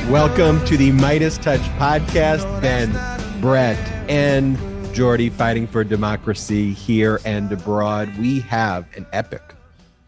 Welcome to the MeidasTouch podcast. Ben, Brett, and Jordy fighting for democracy here and abroad. We have an epic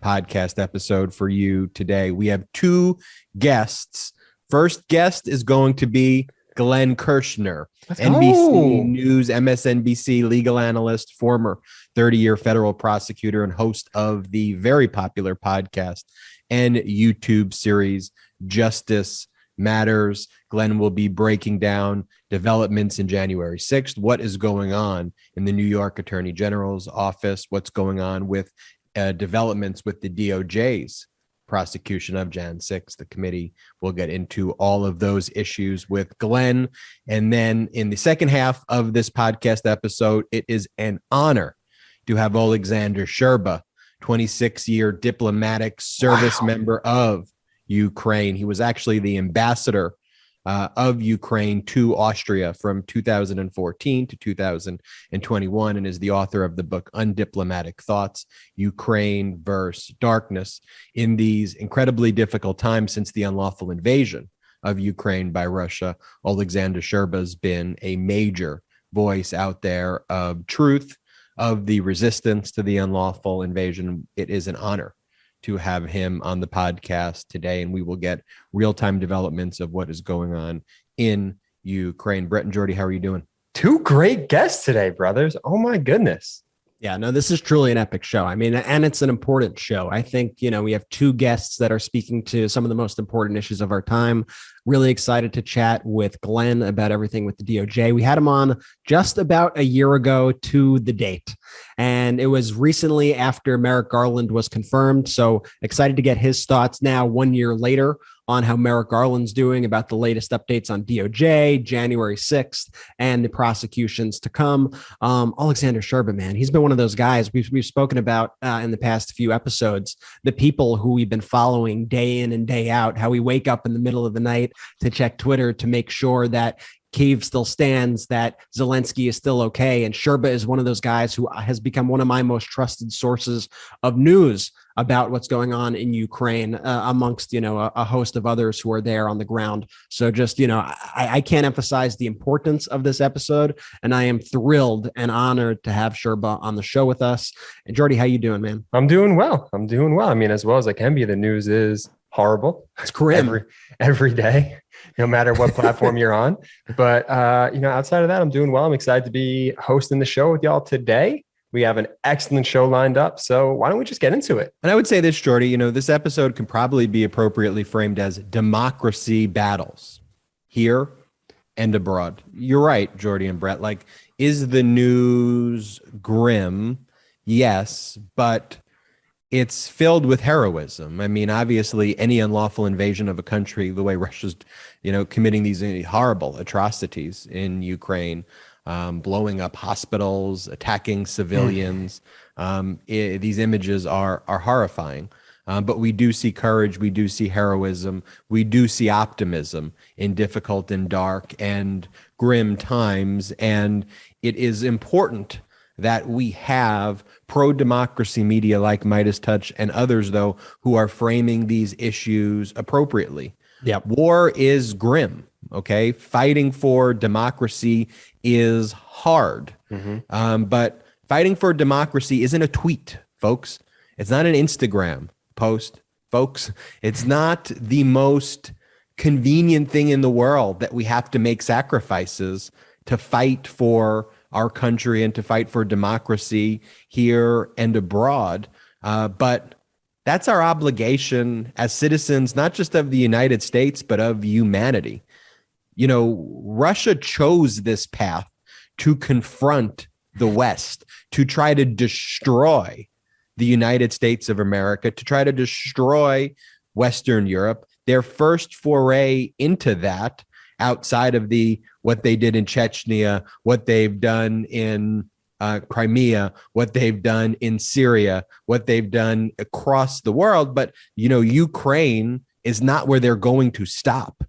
podcast episode for you today. We have two guests. First guest is going to be Glenn Kirschner, NBC News, MSNBC legal analyst, former 30-year federal prosecutor, and host of the very popular podcast and YouTube series Justice Matters. Glenn will be breaking down developments in January 6th, what is going on in the New York Attorney General's office, what's going on with developments with the DOJ's prosecution of Jan 6th. The committee will get into all of those issues with Glenn. And then in the second half of this podcast episode, it is an honor to have Olexander Scherba, 26-year diplomatic service member of Ukraine. He was actually the ambassador of Ukraine to Austria from 2014 to 2021 and is the author of the book Undiplomatic Thoughts, Ukraine versus Darkness. In these incredibly difficult times since the unlawful invasion of Ukraine by Russia, Olexander Scherba has been a major voice out there of truth, of the resistance to the unlawful invasion. It is an honor to have him on the podcast today, and we will get real-time developments of what is going on in Ukraine. Brett and Jordy, how are you doing? Two great guests today, brothers. Oh my goodness. Yeah, no, this is truly an epic show. I mean, and it's an important show. I think, we have two guests that are speaking to some of the most important issues of our time. Really excited to chat with Glenn about everything with the DOJ. We had him on just about a year ago to the date, and it was recently after Merrick Garland was confirmed. So excited to get his thoughts now, 1 year later, on how Merrick Garland's doing, about the latest updates on DOJ, January 6th, and the prosecutions to come. Olexander Scherba, man, he's been one of those guys we've spoken about in the past few episodes, the people who we've been following day in and day out, how we wake up in the middle of the night to check Twitter to make sure that Kyiv still stands, that Zelensky is still okay. And Scherba is one of those guys who has become one of my most trusted sources of news about what's going on in Ukraine, amongst, a host of others who are there on the ground. So just, I can't emphasize the importance of this episode, and I am thrilled and honored to have Scherba on the show with us. And Jordy, how you doing, man? I'm doing well. I mean, as well as I can be. The news is horrible. It's grim every day, no matter what platform you're on. But, outside of that, I'm doing well. I'm excited to be hosting the show with y'all today. We have an excellent show lined up. So why don't we just get into it? And I would say this, Jordy, this episode can probably be appropriately framed as democracy battles here and abroad. You're right, Jordy and Brett. Like, is the news grim? Yes, but it's filled with heroism. I mean, obviously, any unlawful invasion of a country, the way Russia's, committing these horrible atrocities in Ukraine, blowing up hospitals, attacking civilians. These images are horrifying. But we do see courage. We do see heroism. We do see optimism in difficult and dark and grim times. And it is important that we have pro-democracy media like MeidasTouch and others, though, who are framing these issues appropriately. Yeah, war is grim. Okay, fighting for democracy is hard, but fighting for democracy isn't a tweet, folks. It's not an Instagram post, folks. It's not the most convenient thing in the world that we have to make sacrifices to fight for our country and to fight for democracy here and abroad. But that's our obligation as citizens, not just of the United States, but of humanity. Russia chose this path to confront the West, to try to destroy the United States of America, to try to destroy Western Europe. Their first foray into that, outside of what they did in Chechnya, what they've done in Crimea, what they've done in Syria, what they've done across the world. But, Ukraine is not where they're going to stop,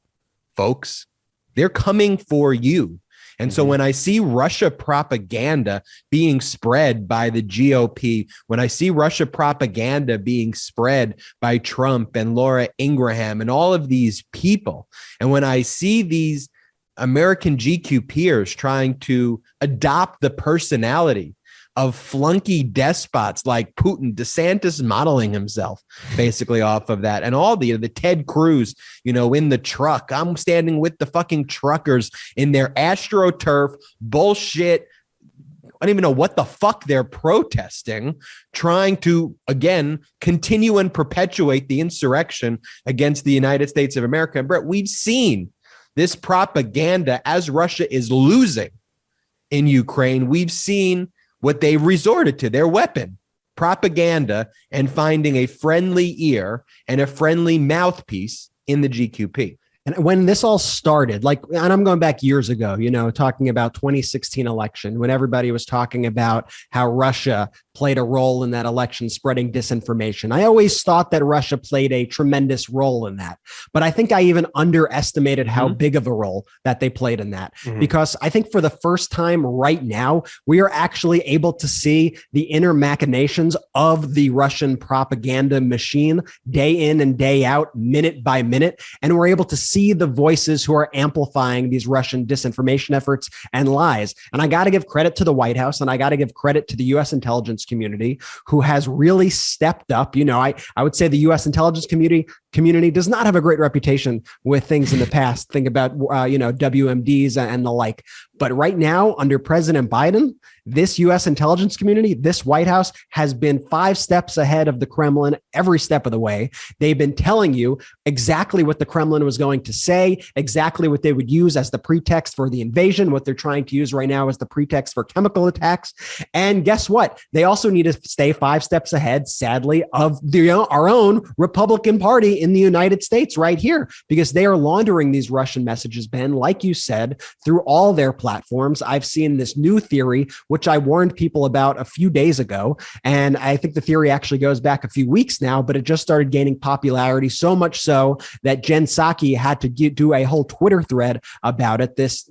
folks. They're coming for you. And so when I see Russia propaganda being spread by the GOP, when I see Russia propaganda being spread by Trump and Laura Ingraham and all of these people, and when I see these American GQ peers trying to adopt the personality of flunky despots like Putin, DeSantis modeling himself basically off of that, and all the Ted Cruz, in the truck. I'm standing with the fucking truckers in their AstroTurf bullshit. I don't even know what the fuck they're protesting, trying to, again, continue and perpetuate the insurrection against the United States of America. And Brett, we've seen this propaganda as Russia is losing in Ukraine. We've seen what they resorted to, their weapon, propaganda, and finding a friendly ear and a friendly mouthpiece in the GQP. And when this all started, and I'm going back years ago, talking about 2016 election, when everybody was talking about how Russia played a role in that election, spreading disinformation. I always thought that Russia played a tremendous role in that. But I think I even underestimated how big of a role that they played in that. Because I think for the first time right now, we are actually able to see the inner machinations of the Russian propaganda machine day in and day out, minute by minute. And we're able to see the voices who are amplifying these Russian disinformation efforts and lies. And I got to give credit to the White House, and I got to give credit to the U.S. intelligence community, who has really stepped up. I would say the U.S. intelligence community does not have a great reputation with things in the past. Think about, WMDs and the like. But right now, under President Biden, this U.S. intelligence community, this White House has been 5 steps ahead of the Kremlin every step of the way. They've been telling you exactly what the Kremlin was going to say, exactly what they would use as the pretext for the invasion, what they're trying to use right now as the pretext for chemical attacks. And guess what? They also need to stay 5 steps ahead, sadly, of our own Republican Party in the United States right here, because they are laundering these Russian messages, Ben, like you said, through all their platforms. I've seen this new theory, which I warned people about a few days ago. And I think the theory actually goes back a few weeks now, but it just started gaining popularity, so much so that Jen Psaki had to do a whole Twitter thread about it. This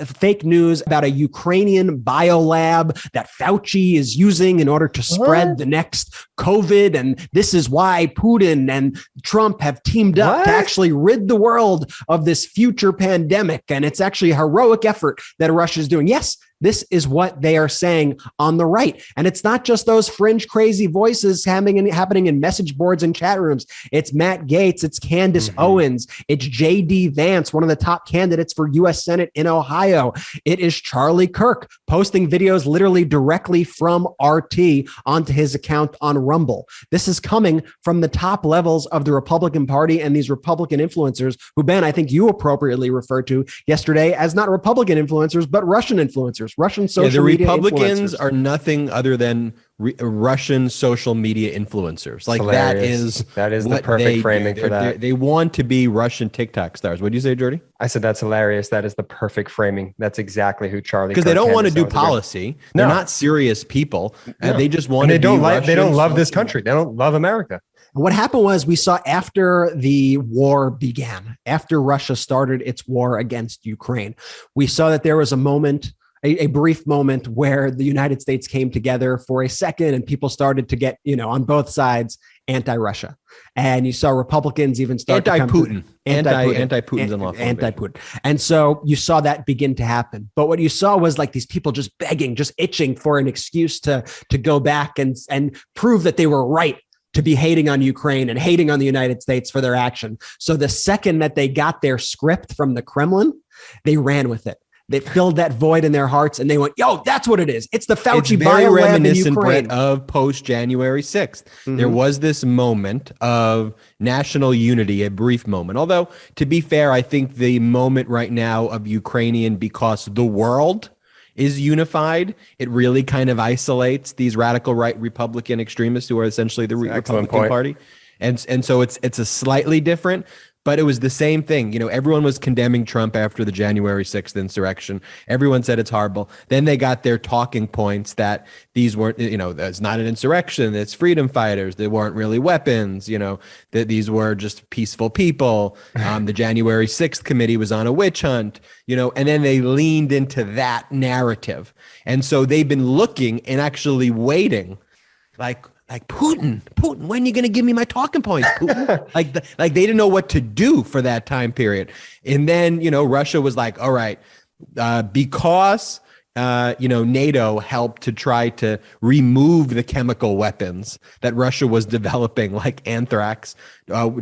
fake news about a Ukrainian biolab that Fauci is using in order to spread the next COVID. And this is why Putin and Trump have teamed up to actually rid the world of this future pandemic. And it's actually a heroic effort that Russia is doing. Yes, this is what they are saying on the right. And it's not just those fringe crazy voices happening in message boards and chat rooms. It's Matt Gaetz. It's Candace Owens. It's J.D. Vance, one of the top candidates for U.S. Senate in Ohio. It is Charlie Kirk posting videos literally directly from RT onto his account on Rumble. This is coming from the top levels of the Republican Party and these Republican influencers who, Ben, I think you appropriately referred to yesterday as not Republican influencers, but Russian influencers. Russian social media influencers. The Republicans are nothing other than Russian social media influencers. That is the perfect framing for that. They want to be Russian TikTok stars. What do you say, Jordy? I said that's hilarious. That is the perfect framing. That's exactly who Charlie. Because they don't want to do policy. They're not serious people. No. They just want to. They don't love this country. They don't love America. What happened was we saw after the war began, after Russia started its war against Ukraine, we saw that there was a moment. A brief moment where the United States came together for a second and people started to get, on both sides, anti-Russia. And you saw Republicans even start anti-Putin. Anti-Putin's unlawful. Anti-Putin. And so you saw that begin to happen. But what you saw was these people just begging, just itching for an excuse to go back and prove that they were right to be hating on Ukraine and hating on the United States for their action. So the second that they got their script from the Kremlin, they ran with it. They filled that void in their hearts and they went, yo, that's what it is. It's the Fauci biolab in Ukraine. Of post-January 6th. There was this moment of national unity, a brief moment. Although, to be fair, I think the moment right now of Ukrainian, because the world is unified, it really kind of isolates these radical right Republican extremists who are essentially the Republican Party. And so it's a slightly different, But it was the same thing. Everyone was condemning Trump after the January 6th insurrection. Everyone said it's horrible. Then they got their talking points that these weren't, it's not an insurrection. It's freedom fighters. They weren't really weapons, that these were just peaceful people. The January 6th committee was on a witch hunt, and then they leaned into that narrative. And so they've been looking and actually waiting like Putin, when are you going to give me my talking points, Putin? like they didn't know what to do for that time period. And then, Russia was like, all right, because, NATO helped to try to remove the chemical weapons that Russia was developing, like anthrax,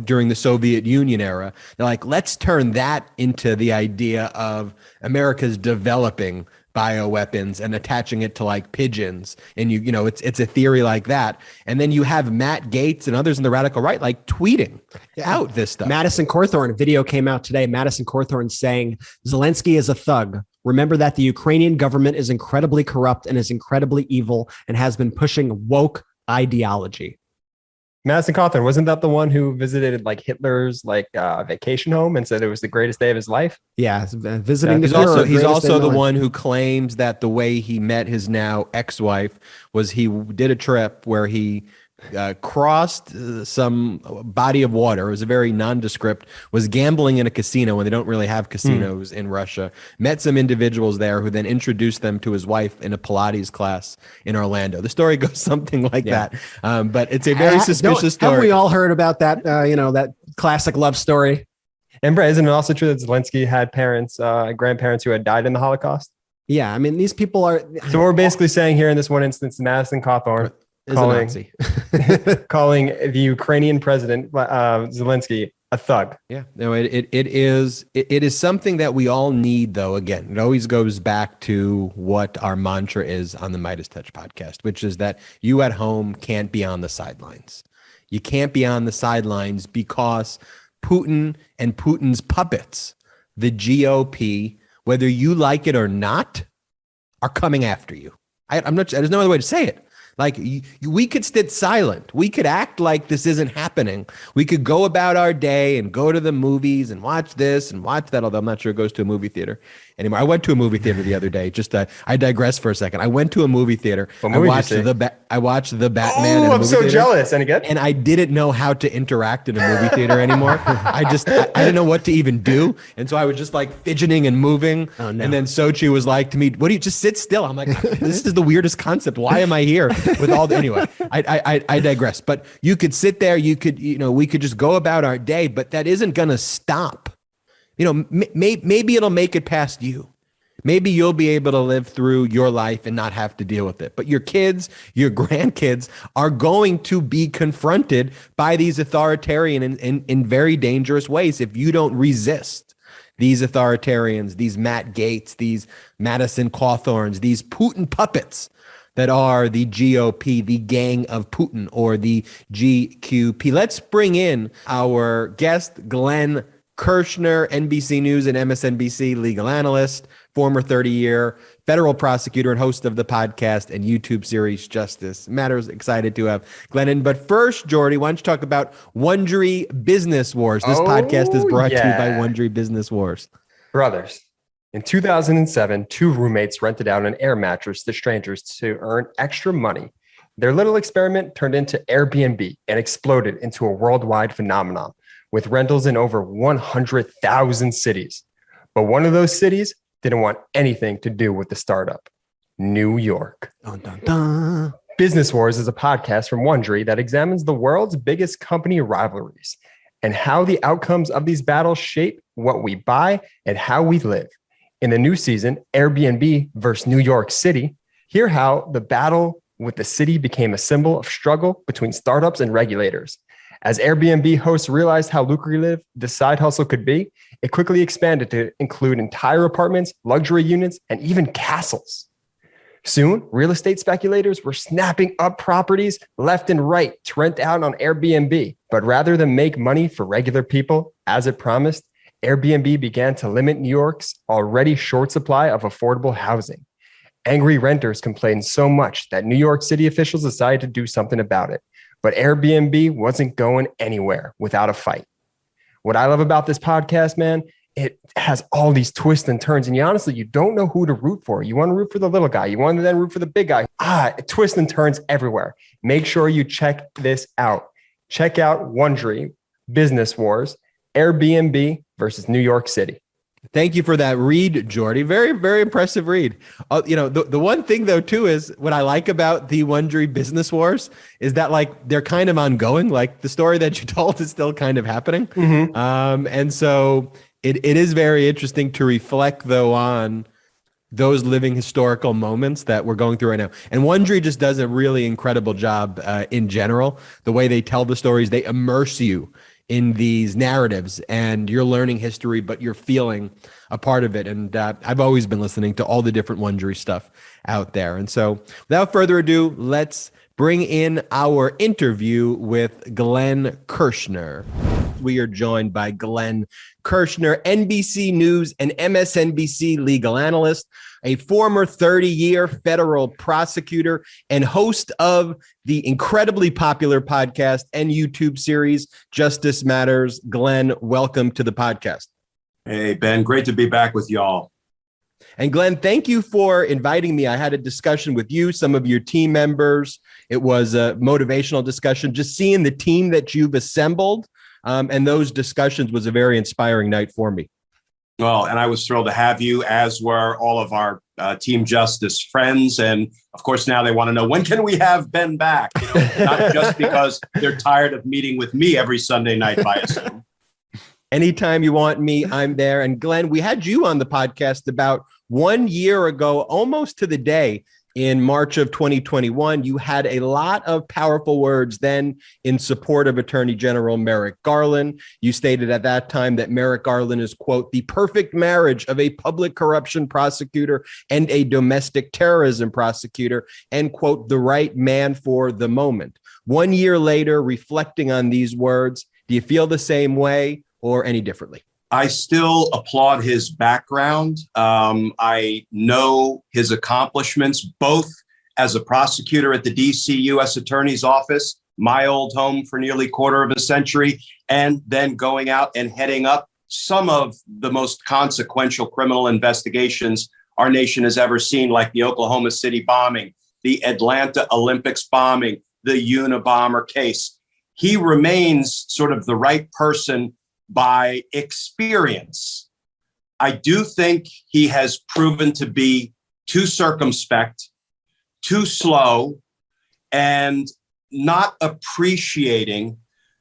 during the Soviet Union era. They're like, let's turn that into the idea of America's developing bioweapons and attaching it to like pigeons. And it's a theory like that. And then you have Matt Gaetz and others in the radical right, like tweeting out this stuff. Madison Cawthorn, a video came out today. Madison Cawthorn saying Zelensky is a thug. Remember that the Ukrainian government is incredibly corrupt and is incredibly evil and has been pushing woke ideology. Madison Cawthorn, wasn't that the one who visited like Hitler's vacation home and said it was the greatest day of his life? Yeah, visiting. He's also the one who claims that the way he met his now ex-wife was he did a trip where he crossed some body of water. It was a very nondescript, was gambling in a casino when they don't really have casinos in Russia, met some individuals there who then introduced them to his wife in a Pilates class in Orlando. The story goes something like that. But it's a very suspicious story. Have we all heard about that, that classic love story? And Brett, isn't it also true that Zelensky had grandparents who had died in the Holocaust? Yeah. I mean, these people are. So what we're basically saying here in this one instance, Madison Cawthorn calling the Ukrainian president Zelensky a thug. Yeah, no, it is something that we all need, though. Again, it always goes back to what our mantra is on the MeidasTouch podcast, which is that you at home can't be on the sidelines. You can't be on the sidelines because Putin and Putin's puppets, the GOP, whether you like it or not, are coming after you. There's no other way to say it. Like we could sit silent. We could act like this isn't happening. We could go about our day and go to the movies and watch this and watch that. Although I'm not sure it goes to a movie theater anymore. I went to a movie theater the other day. I digress for a second. I went to a movie theater. I watched the Batman. Oh, I'm so jealous. And again, and I didn't know how to interact in a movie theater anymore. I didn't know what to even do, and so I was just like fidgeting and moving. Oh, no. And then Sochi was like to me, "What do you just sit still?" I'm like, "This is the weirdest concept. Why am I here?" With all the anyway, I digress. But you could sit there. You could, we could just go about our day. But that isn't going to stop. Maybe it'll make it past you. Maybe you'll be able to live through your life and not have to deal with it. But your kids, your grandkids are going to be confronted by these authoritarian in very dangerous ways if you don't resist these authoritarians, these Matt Gaetz, these Madison Cawthorns, these Putin puppets that are the GOP, the gang of Putin, or the GQP. Let's bring in our guest, Glenn Kirschner, NBC News and MSNBC legal analyst, former 30-year federal prosecutor and host of the podcast and YouTube series Justice Matters. Excited to have Glenn in. But first, Jordy, why don't you talk about Wondery Business Wars? This podcast is brought to you by Wondery Business Wars. Brothers. In 2007, two roommates rented out an air mattress to strangers to earn extra money. Their little experiment turned into Airbnb and exploded into a worldwide phenomenon with rentals in over 100,000 cities. But one of those cities didn't want anything to do with the startup, New York. Dun, dun, dun. Business Wars is a podcast from Wondery that examines the world's biggest company rivalries and how the outcomes of these battles shape what we buy and how we live. In the new season, Airbnb versus New York City, hear how the battle with the city became a symbol of struggle between startups and regulators. As Airbnb hosts realized how lucrative the side hustle could be, it quickly expanded to include entire apartments, luxury units, and even castles. Soon, real estate speculators were snapping up properties left and right to rent out on Airbnb. But rather than make money for regular people, as it promised, Airbnb began to limit New York's already short supply of affordable housing. Angry renters complained so much that New York City officials decided to do something about it. But Airbnb wasn't going anywhere without a fight. What I love about this podcast, man, it has all these twists and turns. And you don't know who to root for. You want to root for the little guy. You want to then root for the big guy. Twists and turns everywhere. Make sure you check this out. Check out Wondery, Business Wars, Airbnb versus New York City. Thank you for that read, Jordy. Very, very impressive read. The one thing though, too, is what I like about the Wondery Business Wars is that like they're kind of ongoing. Like the story that you told is still kind of happening. Mm-hmm. And so it is very interesting to reflect though on those living historical moments that we're going through right now. And Wondery just does a really incredible job in general. The way they tell the stories, they immerse you in these narratives and you're learning history, but you're feeling a part of it. And I've always been listening to all the different Wondery stuff out there. And so without further ado, let's bring in our interview with Glenn Kirschner. We are joined by Glenn Kirschner, NBC News and MSNBC legal analyst, a former 30-year federal prosecutor, and host of the incredibly popular podcast and YouTube series, Justice Matters. Glenn, welcome to the podcast. Hey, Ben, great to be back with y'all. And Glenn, thank you for inviting me. I had a discussion with you, some of your team members. It was a motivational discussion. Just seeing the team that you've assembled and those discussions was a very inspiring night for me. Well, and I was thrilled to have you, as were all of our Team Justice friends. And of course, now they want to know, when can we have Ben back? Not just because they're tired of meeting with me every Sunday night by Zoom. Anytime you want me, I'm there. And Glenn, we had you on the podcast about 1 year ago, almost to the day, in March of 2021. You had a lot of powerful words then in support of Attorney General Merrick Garland. You stated at that time that Merrick Garland is, quote, the perfect marriage of a public corruption prosecutor and a domestic terrorism prosecutor, and, quote, the right man for the moment. 1 year later, reflecting on these words, do you feel the same way or any differently? I still applaud his background. I know his accomplishments, both as a prosecutor at the DC U.S. Attorney's Office, my old home for nearly a quarter of a century, and then going out and heading up some of the most consequential criminal investigations our nation has ever seen, like the Oklahoma City bombing, the Atlanta Olympics bombing, the Unabomber case. He remains sort of the right person by experience. I do think he has proven to be too circumspect, too slow, and not appreciating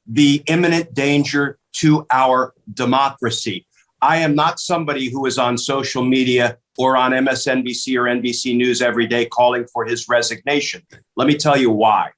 the imminent danger to our democracy. I am not somebody who is on social media or on MSNBC or NBC News every day calling for his resignation. Let me tell you why.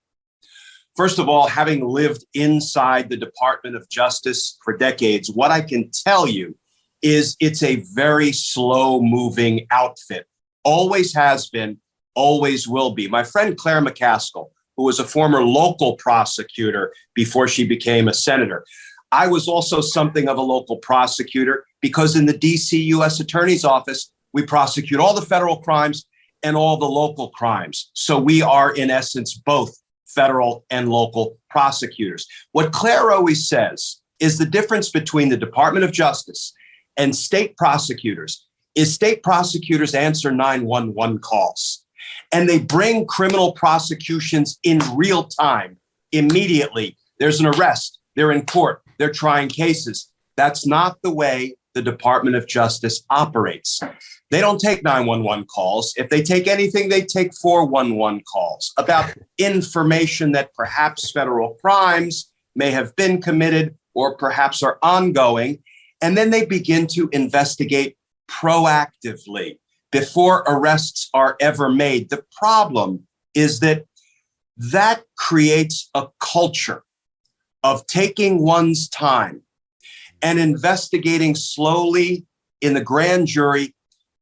First of all, having lived inside the Department of Justice for decades, what I can tell you is it's a very slow-moving outfit. Always has been, always will be. My friend Claire McCaskill, who was a former local prosecutor before she became a senator, I was also something of a local prosecutor because in the DC U.S. Attorney's Office, we prosecute all the federal crimes and all the local crimes. So we are, in essence, both federal and local prosecutors. What Claire always says is the difference between the Department of Justice and state prosecutors is state prosecutors answer 911 calls and they bring criminal prosecutions in real time, immediately. There's an arrest, they're in court, they're trying cases. That's not the way the Department of Justice operates. They don't take 911 calls. If they take anything, they take 411 calls about information that perhaps federal crimes may have been committed or perhaps are ongoing. And then they begin to investigate proactively before arrests are ever made. The problem is that that creates a culture of taking one's time and investigating slowly in the grand jury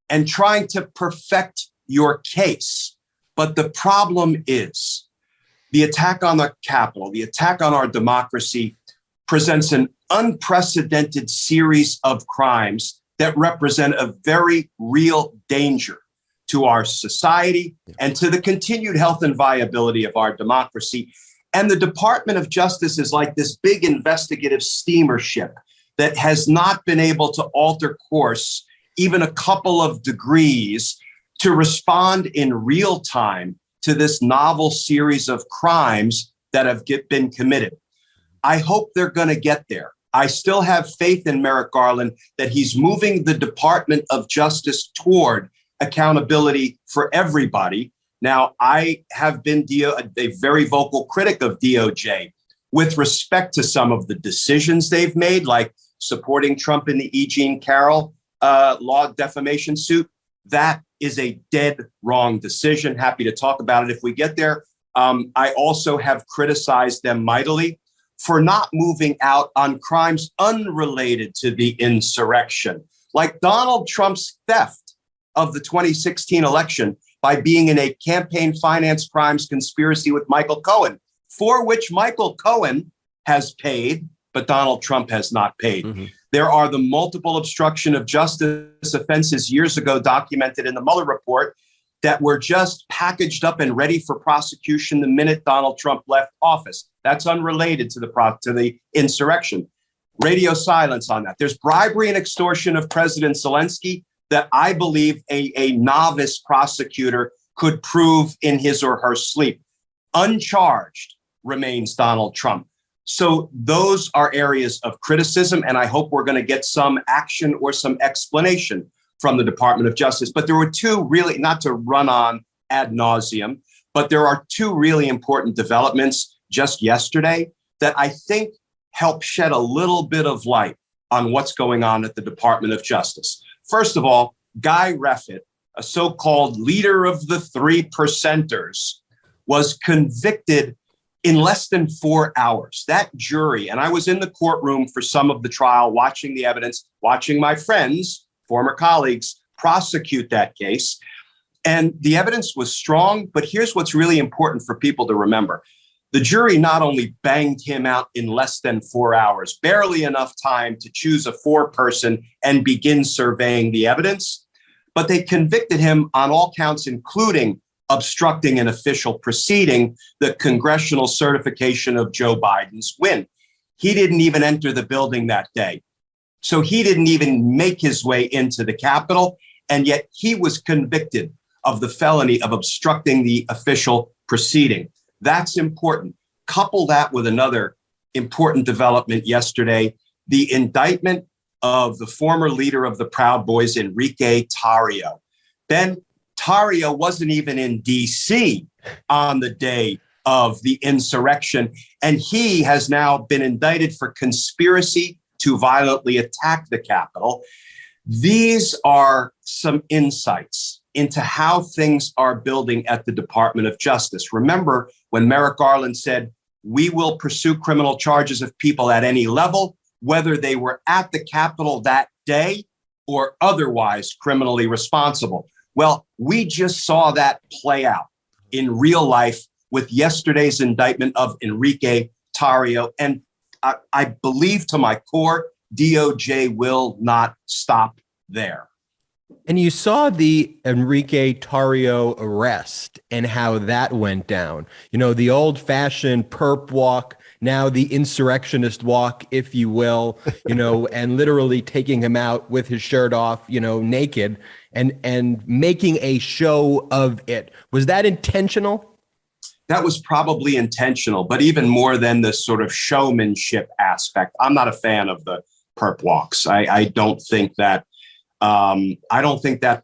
and trying to perfect your case. But the problem is the attack on the Capitol, the attack on our democracy presents an unprecedented series of crimes that represent a very real danger to our society and to the continued health and viability of our democracy. And the Department of Justice is like this big investigative steamer ship that has not been able to alter course even a couple of degrees to respond in real time to this novel series of crimes that have been committed. I hope they're going to get there. I still have faith in Merrick Garland that he's moving the Department of Justice toward accountability for everybody. Now, I have been a very vocal critic of DOJ with respect to some of the decisions they've made, like supporting Trump in the E. Jean Carroll law defamation suit. That is a dead wrong decision. Happy to talk about it if we get there. I also have criticized them mightily for not moving out on crimes unrelated to the insurrection, like Donald Trump's theft of the 2016 election by being in a campaign finance crimes conspiracy with Michael Cohen, for which Michael Cohen has paid, but Donald Trump has not paid. Mm-hmm. There are the multiple obstruction of justice offenses years ago documented in the Mueller report that were just packaged up and ready for prosecution the minute Donald Trump left office. That's unrelated to the insurrection. Radio silence on that. There's bribery and extortion of President Zelensky that I believe a novice prosecutor could prove in his or her sleep. Uncharged remains Donald Trump. So those are areas of criticism, and I hope we're going to get some action or some explanation from the Department of Justice. But there were two really, not to run on ad nauseum, but there are two really important developments just yesterday that I think help shed a little bit of light on what's going on at the Department of Justice. First of all, Guy Reffitt, a so-called leader of the 3%ers, was convicted in less than 4 hours. That jury, and I was in the courtroom for some of the trial, watching the evidence, watching my friends, former colleagues, prosecute that case. And the evidence was strong, but here's what's really important for people to remember. The jury not only banged him out in less than 4 hours, barely enough time to choose a foreperson and begin surveying the evidence, but they convicted him on all counts, including obstructing an official proceeding, the congressional certification of Joe Biden's win. He didn't even enter the building that day. So he didn't even make his way into the Capitol, and yet he was convicted of the felony of obstructing the official proceeding. That's important. Couple that with another important development yesterday, the indictment of the former leader of the Proud Boys, Enrique Tarrio. Ben, Tarrio wasn't even in D.C. on the day of the insurrection, and he has now been indicted for conspiracy to violently attack the Capitol. These are some insights into how things are building at the Department of Justice. Remember when Merrick Garland said, we will pursue criminal charges of people at any level, whether they were at the Capitol that day or otherwise criminally responsible. Well, we just saw that play out in real life with yesterday's indictment of Enrique Tarrio. And I believe to my core, DOJ will not stop there. And you saw the Enrique Tarrio arrest and how that went down. You know, the old-fashioned perp walk, now the insurrectionist walk, if you will, you know, and literally taking him out with his shirt off, you know, naked and making a show of it. Was that intentional? That was probably intentional, but even more than the sort of showmanship aspect. I'm not a fan of the perp walks. I don't think that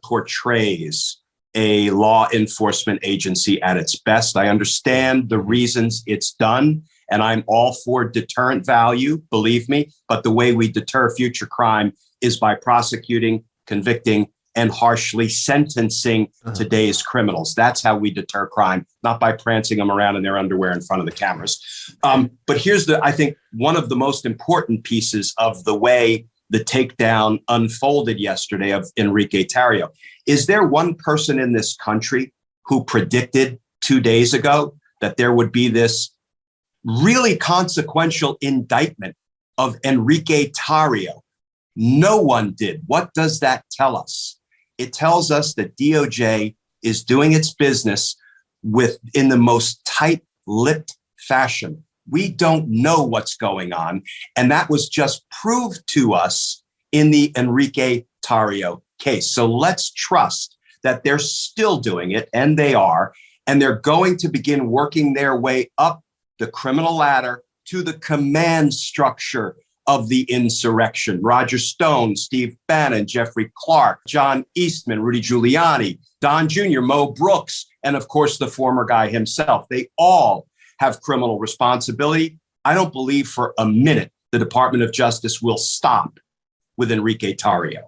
portrays a law enforcement agency at its best. I understand the reasons it's done, and I'm all for deterrent value, believe me, but the way we deter future crime is by prosecuting, convicting, and harshly sentencing today's criminals. That's how we deter crime, not by prancing them around in their underwear in front of the cameras. But here's I think, one of the most important pieces of the way the takedown unfolded yesterday of Enrique Tarrio. Is there one person in this country who predicted 2 days ago that there would be this really consequential indictment of Enrique Tarrio? No one did. What does that tell us? It tells us that DOJ is doing its business in the most tight-lipped fashion. We don't know what's going on. And that was just proved to us in the Enrique Tarrio case. So let's trust that they're still doing it, and they are, and they're going to begin working their way up the criminal ladder to the command structure of the insurrection. Roger Stone, Steve Bannon, Jeffrey Clark, John Eastman, Rudy Giuliani, Don Jr., Mo Brooks, and of course, the former guy himself. They all have criminal responsibility. I don't believe for a minute the Department of Justice will stop with Enrique Tarrio.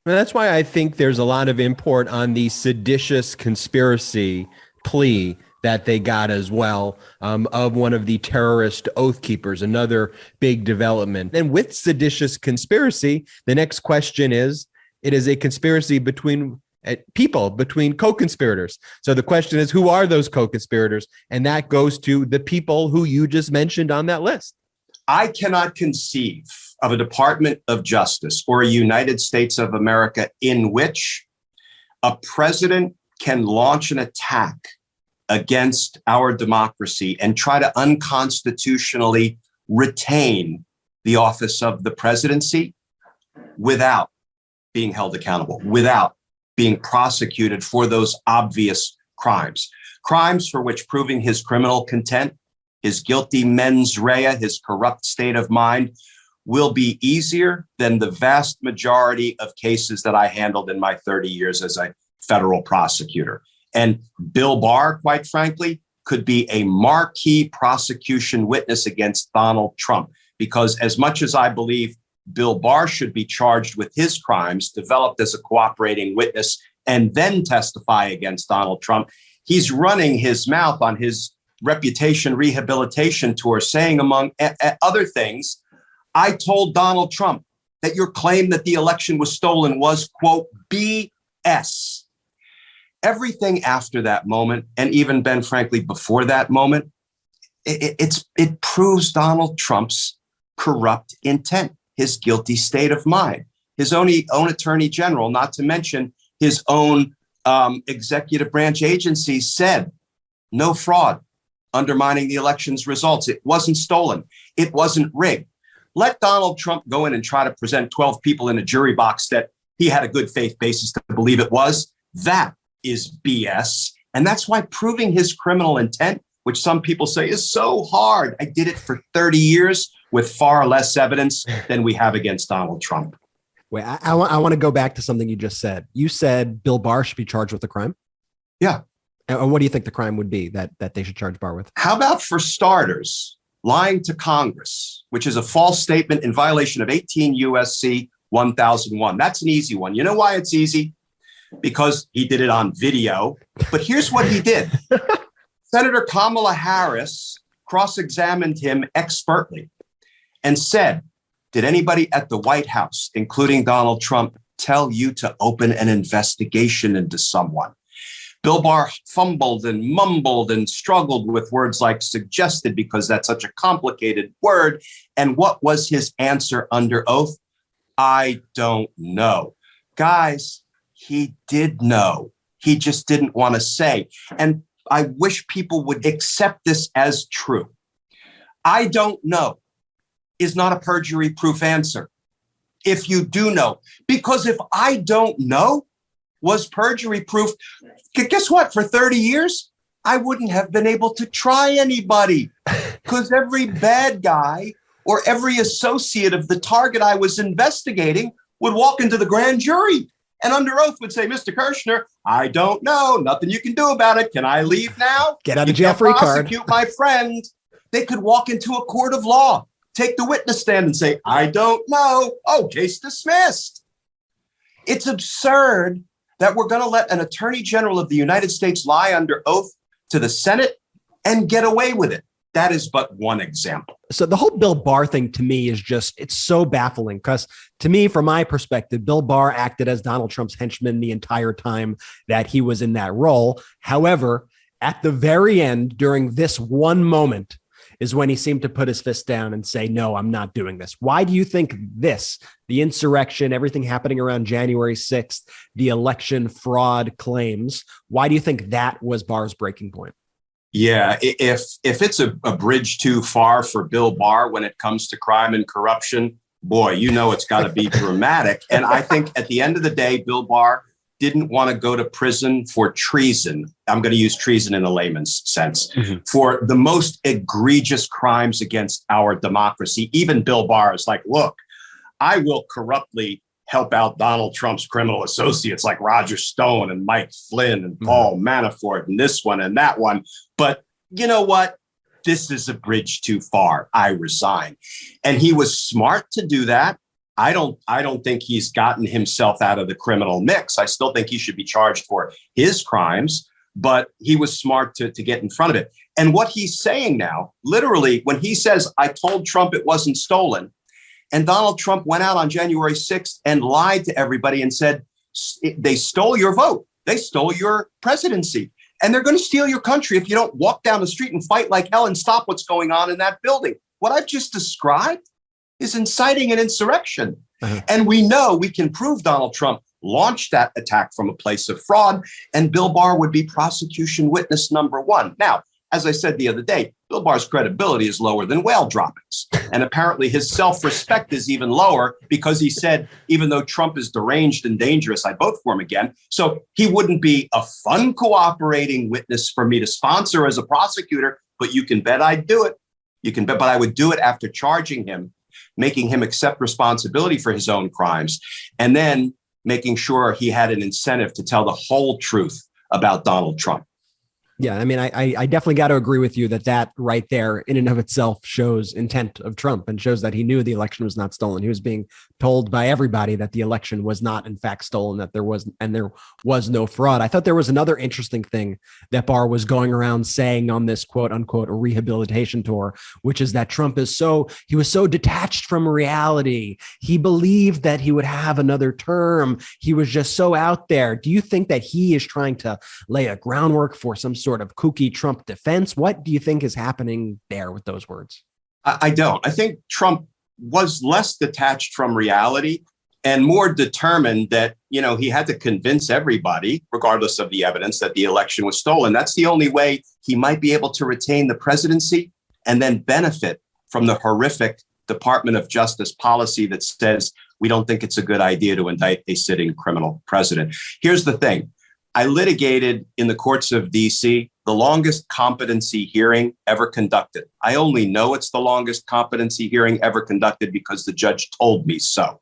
And that's why I think there's a lot of import on the seditious conspiracy plea that they got as well, of one of the terrorist oath keepers, another big development. And with seditious conspiracy, the next question is, it is a conspiracy between people, between co-conspirators. So the question is, who are those co-conspirators? And that goes to the people who you just mentioned on that list. I cannot conceive of a Department of Justice or a United States of America in which a president can launch an attack against our democracy and try to unconstitutionally retain the office of the presidency without being held accountable, without being prosecuted for those obvious crimes for which proving his criminal content, his guilty mens rea, his corrupt state of mind will be easier than the vast majority of cases that I handled in my 30 years as a federal prosecutor. And Bill Barr, quite frankly, could be a marquee prosecution witness against Donald Trump, because as much as I believe Bill Barr should be charged with his crimes, developed as a cooperating witness, and then testify against Donald Trump, he's running his mouth on his reputation rehabilitation tour, saying, among other things, I told Donald Trump that your claim that the election was stolen was, quote, BS. Everything after that moment, and even, Ben, frankly, before that moment, it proves Donald Trump's corrupt intent, his guilty state of mind. His own attorney general, not to mention his own executive branch agencies, said no fraud undermining the election's results. It wasn't stolen. It wasn't rigged. Let Donald Trump go in and try to present 12 people in a jury box that he had a good faith basis to believe it was. That is BS. And that's why proving his criminal intent, which some people say is so hard. I did it for 30 years with far less evidence than we have against Donald Trump. Wait, I want to go back to something you just said. You said Bill Barr should be charged with a crime? Yeah. And what do you think the crime would be that they should charge Barr with? How about, for starters, lying to Congress, which is a false statement in violation of 18 USC 1001? That's an easy one. You know why it's easy? Because he did it on video. But here's what he did. Senator Kamala Harris cross-examined him expertly and said, did anybody at the White House, including Donald Trump, tell you to open an investigation into someone? Bill Barr fumbled and mumbled and struggled with words like suggested, because that's such a complicated word. And what was his answer under oath? I don't know. Guys, he did know. He just didn't want to say. And I wish people would accept this as true. I don't know is not a perjury-proof answer. If you do know, because if I don't know was perjury-proof, guess what? For 30 years, I wouldn't have been able to try anybody, because every bad guy or every associate of the target I was investigating would walk into the grand jury and under oath would say, Mr. Kirschner, I don't know. Nothing you can do about it. Can I leave now? Get out of jail free card. Prosecute my friend. They could walk into a court of law, take the witness stand and say, I don't know. Oh, case dismissed. It's absurd that we're going to let an attorney general of the United States lie under oath to the Senate and get away with it. That is but one example. So the whole Bill Barr thing to me is just, it's so baffling, because to me, from my perspective, Bill Barr acted as Donald Trump's henchman the entire time that he was in that role. However, at the very end, during this one moment, is when he seemed to put his fist down and say, no, I'm not doing this. Why do you think this, the insurrection, everything happening around January 6th, the election fraud claims, why do you think that was Barr's breaking point? Yeah, if it's a bridge too far for Bill Barr when it comes to crime and corruption, boy, it's got to be dramatic. And I think at the end of the day, Bill Barr didn't want to go to prison for treason. I'm going to use treason in a layman's sense, for the most egregious crimes against our democracy. Even Bill Barr is like, look, I will corruptly help out Donald Trump's criminal associates like Roger Stone and Mike Flynn and Paul Manafort and this one and that one. But you know what? This is a bridge too far. I resign. And he was smart to do that. I don't think he's gotten himself out of the criminal mix. I still think he should be charged for his crimes, but he was smart to get in front of it. And what he's saying now, literally, when he says, I told Trump it wasn't stolen, and Donald Trump went out on January 6th and lied to everybody and said, they stole your vote. They stole your presidency. And they're going to steal your country if you don't walk down the street and fight like hell and stop what's going on in that building. What I've just described is inciting an insurrection. And we know we can prove Donald Trump launched that attack from a place of fraud, and Bill Barr would be prosecution witness number one. Now, as I said the other day, Bill Barr's credibility is lower than whale droppings. And apparently his self-respect is even lower because he said, even though Trump is deranged and dangerous, I'd vote for him again. So he wouldn't be a fun cooperating witness for me to sponsor as a prosecutor, but you can bet I'd do it. You can bet, but I would do it after charging him, making him accept responsibility for his own crimes, and then making sure he had an incentive to tell the whole truth about Donald Trump. Yeah, I mean, I definitely got to agree with you that right there in and of itself shows intent of Trump and shows that he knew the election was not stolen. He was being told by everybody that the election was not in fact stolen, that there was no fraud. I thought there was another interesting thing that Barr was going around saying on this quote unquote rehabilitation tour, which is that Trump was so detached from reality. He believed that he would have another term. He was just so out there. Do you think that he is trying to lay a groundwork for some sort of kooky Trump defense? What do you think is happening there with those words? I don't. I think Trump was less detached from reality and more determined that, he had to convince everybody, regardless of the evidence, that the election was stolen. That's the only way he might be able to retain the presidency and then benefit from the horrific Department of Justice policy that says we don't think it's a good idea to indict a sitting criminal president. Here's the thing. I litigated in the courts of DC the longest competency hearing ever conducted. I only know it's the longest competency hearing ever conducted because the judge told me so.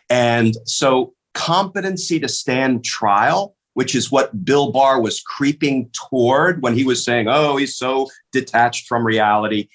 And so competency to stand trial, which is what Bill Barr was creeping toward when he was saying, oh, he's so detached from reality,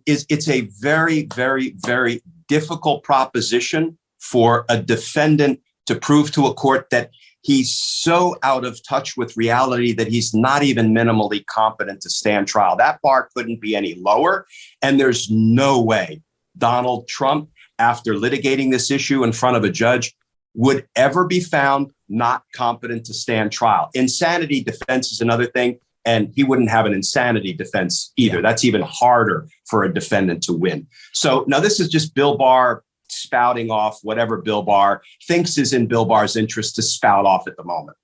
it's a very, very, very difficult proposition for a defendant to prove to a court that he's so out of touch with reality that he's not even minimally competent to stand trial. That bar couldn't be any lower. And there's no way Donald Trump, after litigating this issue in front of a judge, would ever be found not competent to stand trial. Insanity defense is another thing, and he wouldn't have an insanity defense either. That's even harder for a defendant to win. So now this is just Bill Barr spouting off whatever Bill Barr thinks is in Bill Barr's interest to spout off at the moment.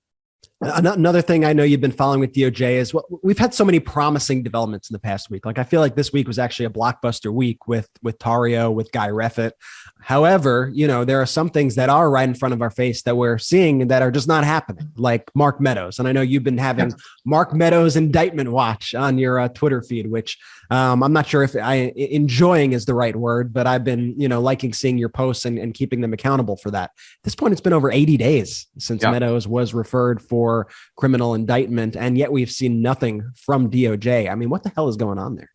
Another thing I know you've been following with DOJ is we've had so many promising developments in the past week. Like, I feel like this week was actually a blockbuster week with Tario, with Guy Reffitt. However, there are some things that are right in front of our face that we're seeing that are just not happening, like Mark Meadows. And I know you've been having Mark Meadows indictment watch on your Twitter feed, which I'm not sure if enjoying is the right word, but I've been, liking seeing your posts and keeping them accountable for that. At this point, it's been over 80 days since Meadows was referred for criminal indictment, and yet we've seen nothing from DOJ. I mean, what the hell is going on there?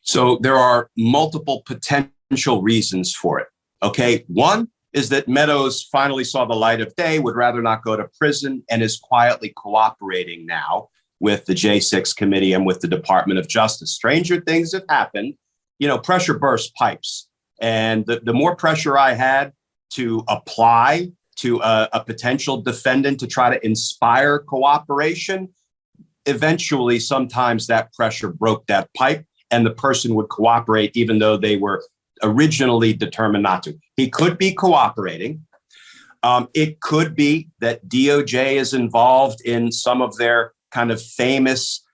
So there are multiple potential reasons for it. Okay. One is that Meadows finally saw the light of day, would rather not go to prison, and is quietly cooperating now with the J6 committee and with the Department of Justice. Stranger things have happened. Pressure bursts pipes. And the more pressure I had to apply to a potential defendant to try to inspire cooperation, eventually, sometimes that pressure broke that pipe and the person would cooperate even though they were originally determined not to. He could be cooperating. It could be that DOJ is involved in some of their kind of famous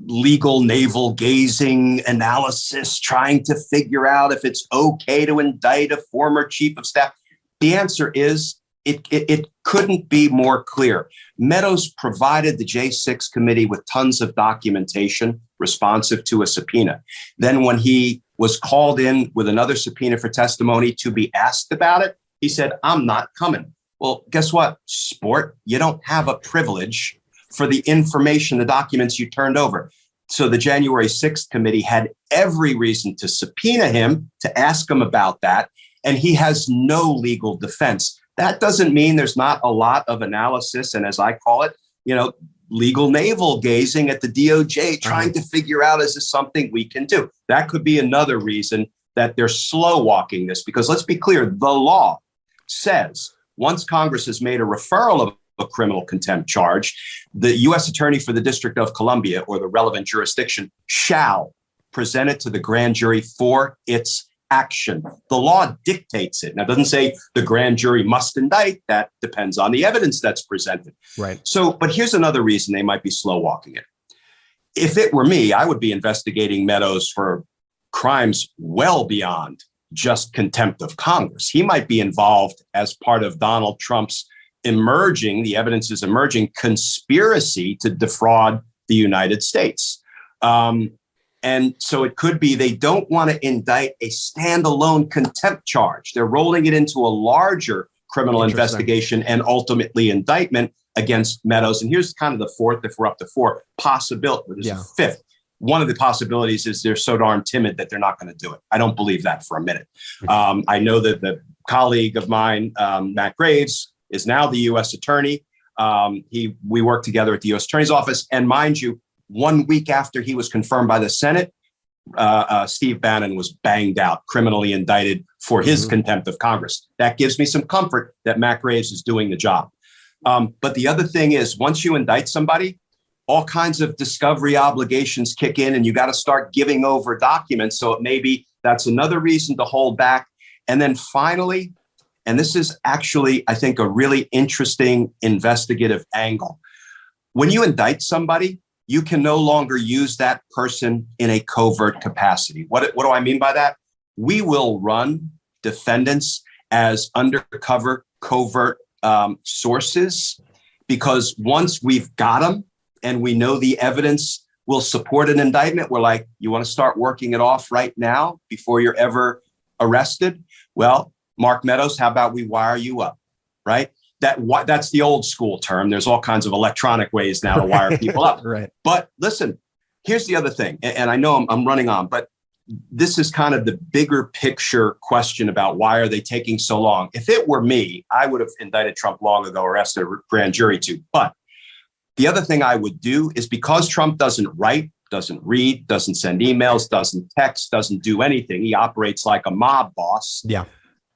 legal navel gazing analysis, trying to figure out if it's okay to indict a former chief of staff? The answer is it couldn't be more clear. Meadows provided the J6 committee with tons of documentation responsive to a subpoena. Then when he was called in with another subpoena for testimony to be asked about it, he said, I'm not coming. Well, guess what, sport? You don't have a privilege for the information, the documents you turned over. So the January 6th committee had every reason to subpoena him, to ask him about that. And he has no legal defense. That doesn't mean there's not a lot of analysis, and as I call it, legal navel gazing at the DOJ, trying to figure out, is this something we can do? That could be another reason that they're slow walking this, because let's be clear, the law says once Congress has made a referral of a criminal contempt charge, the U.S. Attorney for the District of Columbia or the relevant jurisdiction shall present it to the grand jury for its action. The law dictates it. Now, it doesn't say the grand jury must indict. That depends on the evidence that's presented. Right. So, but here's another reason they might be slow walking it. If it were me, I would be investigating Meadows for crimes well beyond just contempt of Congress. He might be involved as part of Donald Trump's the evidence is emerging, conspiracy to defraud the United States. And so it could be they don't want to indict a standalone contempt charge. They're rolling it into a larger criminal investigation and ultimately indictment against Meadows. And here's kind of the fourth, if we're up to four, possibility. There's a fifth. One of the possibilities is they're so darn timid that they're not going to do it. I don't believe that for a minute. I know that the colleague of mine, Matt Graves, is now the U.S. attorney. We worked together at the U.S. Attorney's Office. And mind you, 1 week after he was confirmed by the Senate, Steve Bannon was banged out, criminally indicted for his contempt of Congress. That gives me some comfort that Matt Graves is doing the job. But the other thing is, once you indict somebody, all kinds of discovery obligations kick in and you got to start giving over documents. So maybe that's another reason to hold back. And then finally, and this is actually, I think, a really interesting investigative angle. When you indict somebody, you can no longer use that person in a covert capacity. What do I mean by that? We will run defendants as undercover covert sources, because once we've got them and we know the evidence will support an indictment, we're like, you want to start working it off right now before you're ever arrested? Well, Mark Meadows, how about we wire you up, right? That's the old school term. There's all kinds of electronic ways now to wire people up. Right. But listen, here's the other thing. And I know I'm running on, but this is kind of the bigger picture question about why are they taking so long? If it were me, I would have indicted Trump long ago or asked a grand jury to. But the other thing I would do is, because Trump doesn't write, doesn't read, doesn't send emails, doesn't text, doesn't do anything. He operates like a mob boss. Yeah.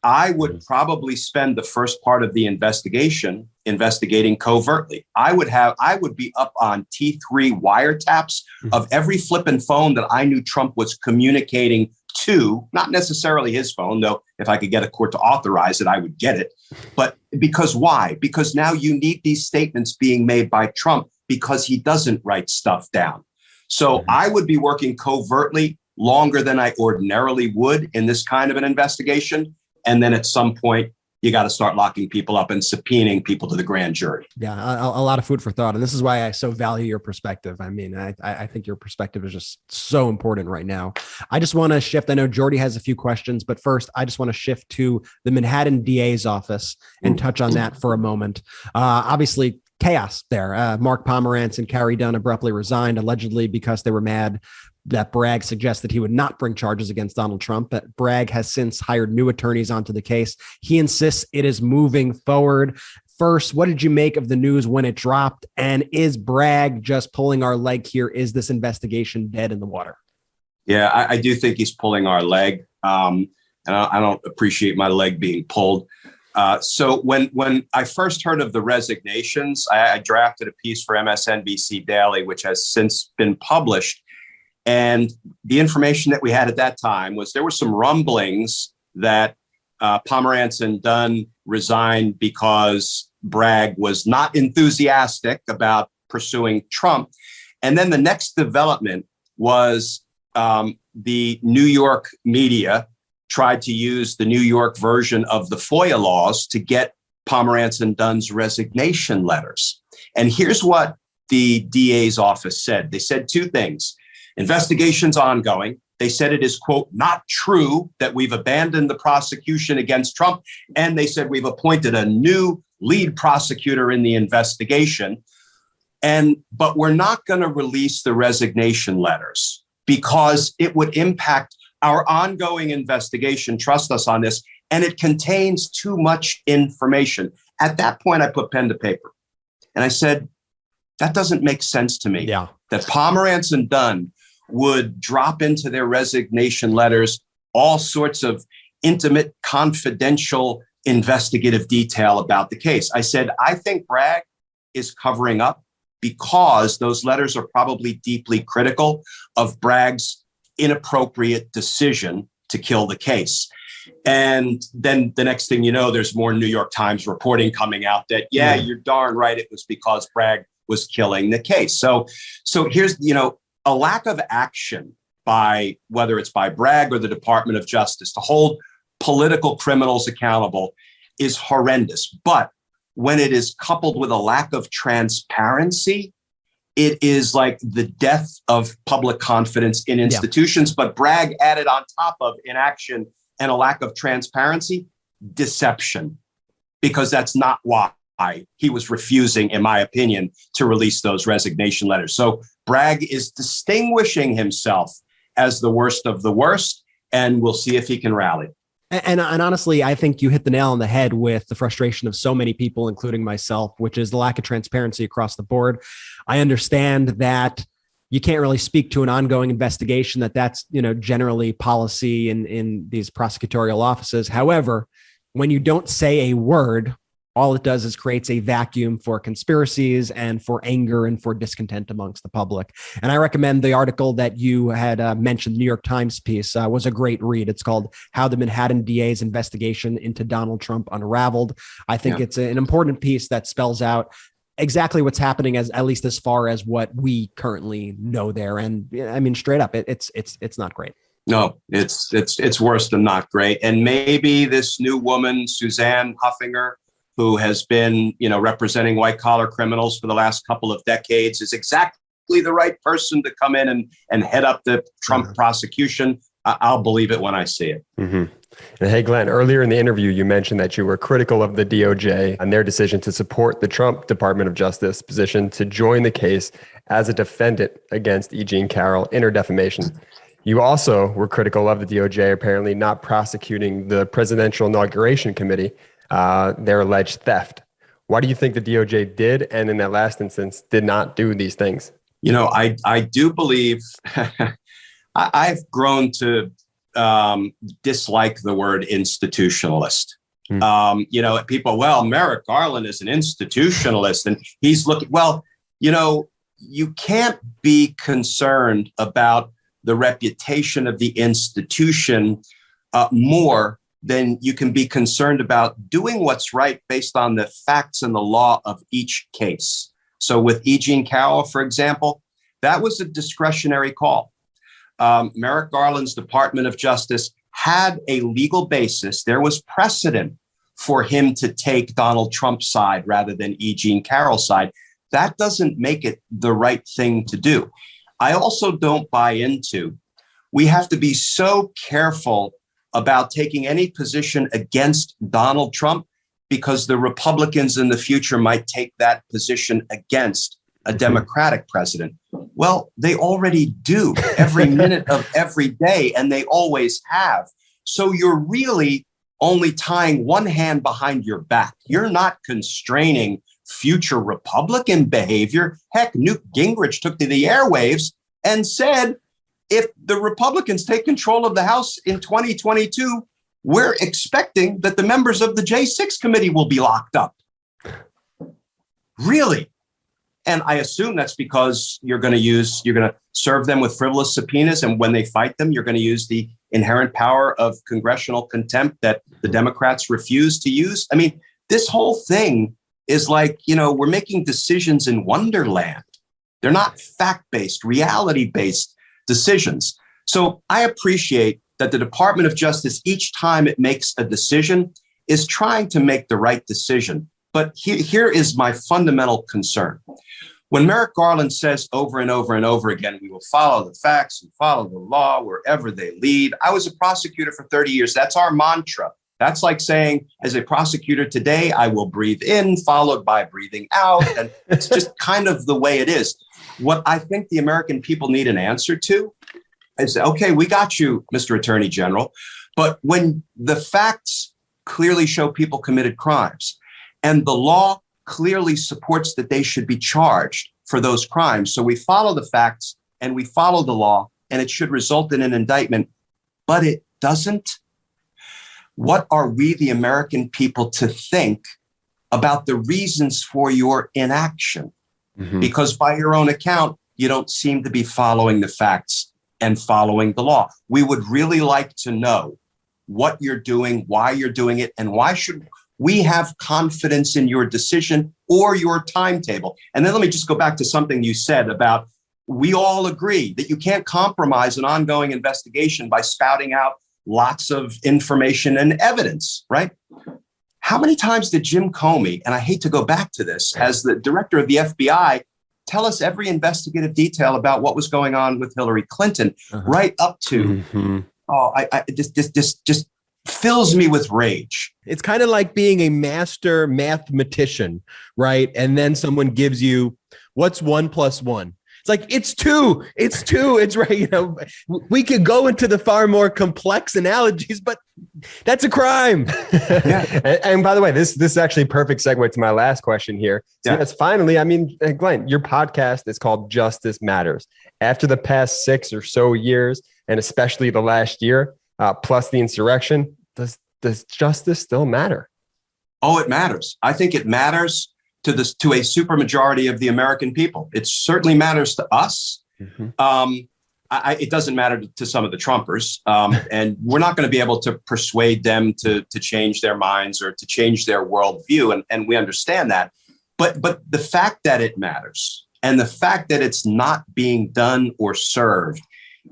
I would probably spend the first part of the investigation investigating covertly. I would be up on T3 wiretaps of every flipping phone that I knew Trump was communicating to, not necessarily his phone, though if I could get a court to authorize it, I would get it. But because why? Because now you need these statements being made by Trump because he doesn't write stuff down. So I would be working covertly longer than I ordinarily would in this kind of an investigation. And then at some point, you got to start locking people up and subpoenaing people to the grand jury. Yeah, a lot of food for thought. And this is why I so value your perspective. I mean, I think your perspective is just so important right now. I just want to shift. I know Jordy has a few questions, but first, I just want to shift to the Manhattan DA's office and touch on that for a moment. Obviously, chaos there. Mark Pomerantz and Carrie Dunn abruptly resigned, allegedly because they were mad that Bragg suggested he would not bring charges against Donald Trump. But Bragg has since hired new attorneys onto the case. He insists it is moving forward. First, what did you make of the news when it dropped? And is Bragg just pulling our leg here? Is this investigation dead in the water? Yeah, I do think he's pulling our leg. And I don't appreciate my leg being pulled. So when I first heard of the resignations, I drafted a piece for MSNBC Daily, which has since been published. And the information that we had at that time was there were some rumblings that Pomerantz and Dunn resigned because Bragg was not enthusiastic about pursuing Trump. And then the next development was the New York media tried to use the New York version of the FOIA laws to get Pomerantz and Dunn's resignation letters. And here's what the DA's office said. They said two things. Investigation's ongoing. They said it is, quote, not true that we've abandoned the prosecution against Trump. And they said we've appointed a new lead prosecutor in the investigation. But we're not going to release the resignation letters because it would impact our ongoing investigation. Trust us on this. And it contains too much information. At that point, I put pen to paper and I said, that doesn't make sense to me. Yeah. That Pomerantz and Dunn would drop into their resignation letters all sorts of intimate, confidential, investigative detail about the case. I said, I think Bragg is covering up because those letters are probably deeply critical of Bragg's inappropriate decision to kill the case. And then the next thing you know, there's more New York Times reporting coming out that, yeah, you're darn right, it was because Bragg was killing the case. So here's, a lack of action by, whether it's by Bragg or the Department of Justice, to hold political criminals accountable is horrendous. But when it is coupled with a lack of transparency, it is like the death of public confidence in institutions. Yeah. But Bragg added on top of inaction and a lack of transparency, deception, because that's not why he was refusing, in my opinion, to release those resignation letters. So Bragg is distinguishing himself as the worst of the worst, and we'll see if he can rally. And honestly, I think you hit the nail on the head with the frustration of so many people, including myself, which is the lack of transparency across the board. I understand that you can't really speak to an ongoing investigation, that's generally policy in these prosecutorial offices. However, when you don't say a word, all it does is creates a vacuum for conspiracies and for anger and for discontent amongst the public. And I recommend the article that you had mentioned, the New York Times piece, was a great read. It's called How the Manhattan DA's Investigation into Donald Trump Unraveled. I think it's an important piece that spells out exactly what's happening, at least as far as what we currently know there. And I mean, straight up, it's not great. No, it's worse than not great. And maybe this new woman, Suzanne Huffinger, who has been, representing white collar criminals for the last couple of decades, is exactly the right person to come in and head up the Trump prosecution. I'll believe it when I see it. Mm-hmm. And hey, Glenn, earlier in the interview, you mentioned that you were critical of the DOJ and their decision to support the Trump Department of Justice position to join the case as a defendant against E. Jean Carroll in her defamation. You also were critical of the DOJ apparently not prosecuting the Presidential Inauguration Committee, their alleged theft. Why do you think the DOJ did, and in that last instance, did not do these things? I do believe I've grown to dislike the word institutionalist. People, Merrick Garland is an institutionalist, and he's looking, you can't be concerned about the reputation of the institution more than you can be concerned about doing what's right based on the facts and the law of each case. So with E. Jean Carroll, for example, that was a discretionary call. Merrick Garland's Department of Justice had a legal basis. There was precedent for him to take Donald Trump's side rather than E. Jean Carroll's side. That doesn't make it the right thing to do. I also don't buy into, we have to be so careful about taking any position against Donald Trump because the Republicans in the future might take that position against a Democratic president. Well, they already do every minute of every day, and they always have. So you're really only tying one hand behind your back. You're not constraining future Republican behavior. Heck, Newt Gingrich took to the airwaves and said, if the Republicans take control of the House in 2022, we're expecting that the members of the J6 committee will be locked up. Really? And I assume that's because you're going to serve them with frivolous subpoenas. And when they fight them, you're going to use the inherent power of congressional contempt that the Democrats refuse to use. I mean, this whole thing is like, we're making decisions in Wonderland. They're not fact-based, reality-based decisions. So I appreciate that the Department of Justice, each time it makes a decision, is trying to make the right decision. But here is my fundamental concern. When Merrick Garland says over and over and over again, we will follow the facts and follow the law wherever they lead. I was a prosecutor for 30 years. That's our mantra. That's like saying, as a prosecutor today, I will breathe in, followed by breathing out. And it's just kind of the way it is. What I think the American people need an answer to is, okay, we got you, Mr. Attorney General. But when the facts clearly show people committed crimes and the law clearly supports that they should be charged for those crimes, so we follow the facts and we follow the law, and it should result in an indictment, but it doesn't. What are we, the American people, to think about the reasons for your inaction? Mm-hmm. Because by your own account, you don't seem to be following the facts and following the law. We would really like to know what you're doing, why you're doing it, and why should we have confidence in your decision or your timetable. And then let me just go back to something you said about, we all agree that you can't compromise an ongoing investigation by spouting out lots of information and evidence, right? How many times did Jim Comey, and I hate to go back to this, as the director of the FBI, tell us every investigative detail about what was going on with Hillary Clinton, right up to, just fills me with rage. It's kind of like being a master mathematician, right? And then someone gives you, what's 1 + 1? It's like, it's two, it's right. You know, we could go into the far more complex analogies, but that's a crime. Yeah. And by the way, this is actually a perfect segue to my last question here. So yes, finally, I mean, Glenn, your podcast is called Justice Matters. After the past 6 or so years, and especially the last year, plus the insurrection, does justice still matter? Oh, it matters. I think it matters to a supermajority of the American people. It certainly matters to us. Mm-hmm. It doesn't matter to some of the Trumpers, and we're not going to be able to persuade them to change their minds or to change their worldview, and we understand that. But the fact that it matters and the fact that it's not being done or served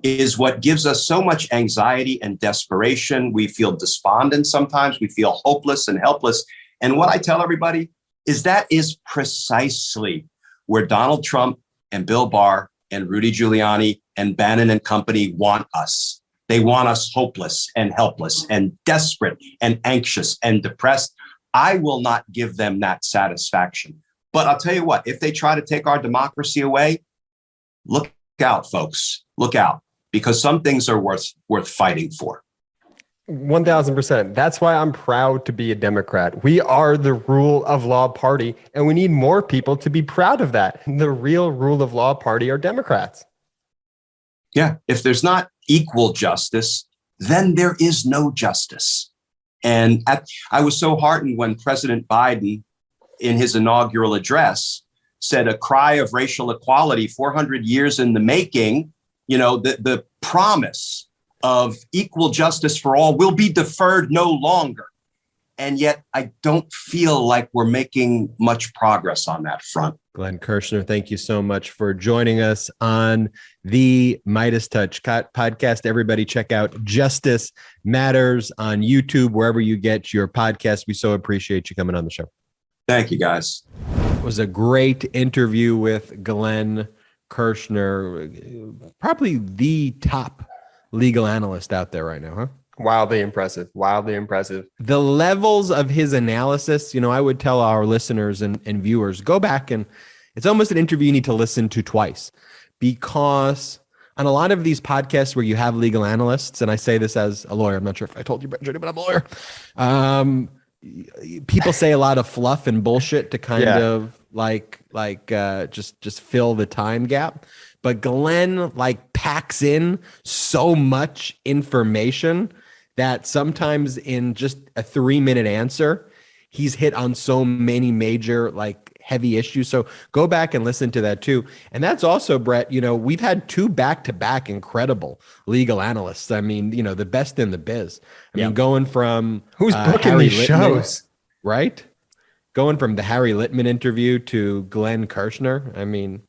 is what gives us so much anxiety and desperation. We feel despondent sometimes. We feel hopeless and helpless. And what I tell everybody is that is precisely where Donald Trump and Bill Barr and Rudy Giuliani and Bannon and company want us. They want us hopeless and helpless and desperate and anxious and depressed. I will not give them that satisfaction. But I'll tell you what, if they try to take our democracy away, look out, folks. Look out, because some things are worth fighting for. 1000%. That's why I'm proud to be a Democrat. We are the rule of law party, and we need more people to be proud of that. The real rule of law party are Democrats. Yeah. If there's not equal justice, then there is no justice. And I was so heartened when President Biden, in his inaugural address, said a cry of racial equality, 400 years in the making. You know, the promise of equal justice for all will be deferred no longer. And yet I don't feel like we're making much progress on that front. Glenn Kirschner, thank you so much for joining us on the MeidasTouch podcast. Everybody check out Justice Matters on YouTube, wherever you get your podcast. We so appreciate you coming on the show. Thank you, guys. It was a great interview with Glenn Kirschner, probably the top legal analyst out there right now, huh? Wildly impressive. The levels of his analysis, you know, I would tell our listeners and viewers, go back, and it's almost an interview you need to listen to twice, because on a lot of these podcasts where you have legal analysts, and I say this as a lawyer, I'm not sure if I told you, but I'm a lawyer. People say a lot of fluff and bullshit to kind of just fill the time gap. But Glenn packs in so much information that sometimes in just a 3-minute answer, he's hit on so many major heavy issues. So go back and listen to that too. And that's also, Brett, you know, we've had 2 back-to-back incredible legal analysts. I mean, you know, the best in the biz. I mean, going from who's booking Harry these Littman, shows, right? Going from the Harry Littman interview to Glenn Kirschner. I mean,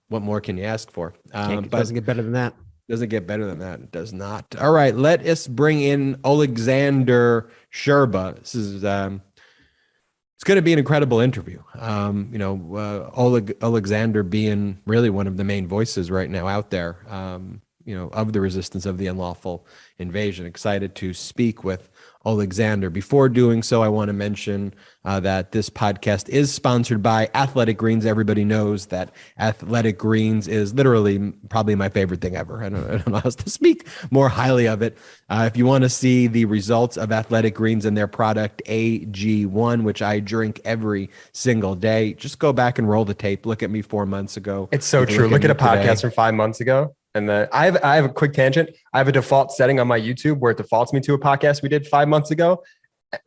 what more can you ask for? It doesn't get better than that. Doesn't get better than that. It does not. All right, let us bring in Olexander Scherba. This is it's going to be an incredible interview. Olexander being really one of the main voices right now out there, of the resistance of the unlawful invasion. Excited to speak with Olexander. Before doing so, I want to mention that this podcast is sponsored by Athletic Greens. Everybody knows that Athletic Greens is literally probably my favorite thing ever. I don't know how else to speak more highly of it. If you want to see the results of Athletic Greens and their product AG1, which I drink every single day, just go back and roll the tape. Look at me 4 months ago. It's so true. Look at a podcast from 5 months ago. And I have a quick tangent. I have a default setting on my YouTube where it defaults me to a podcast we did 5 months ago.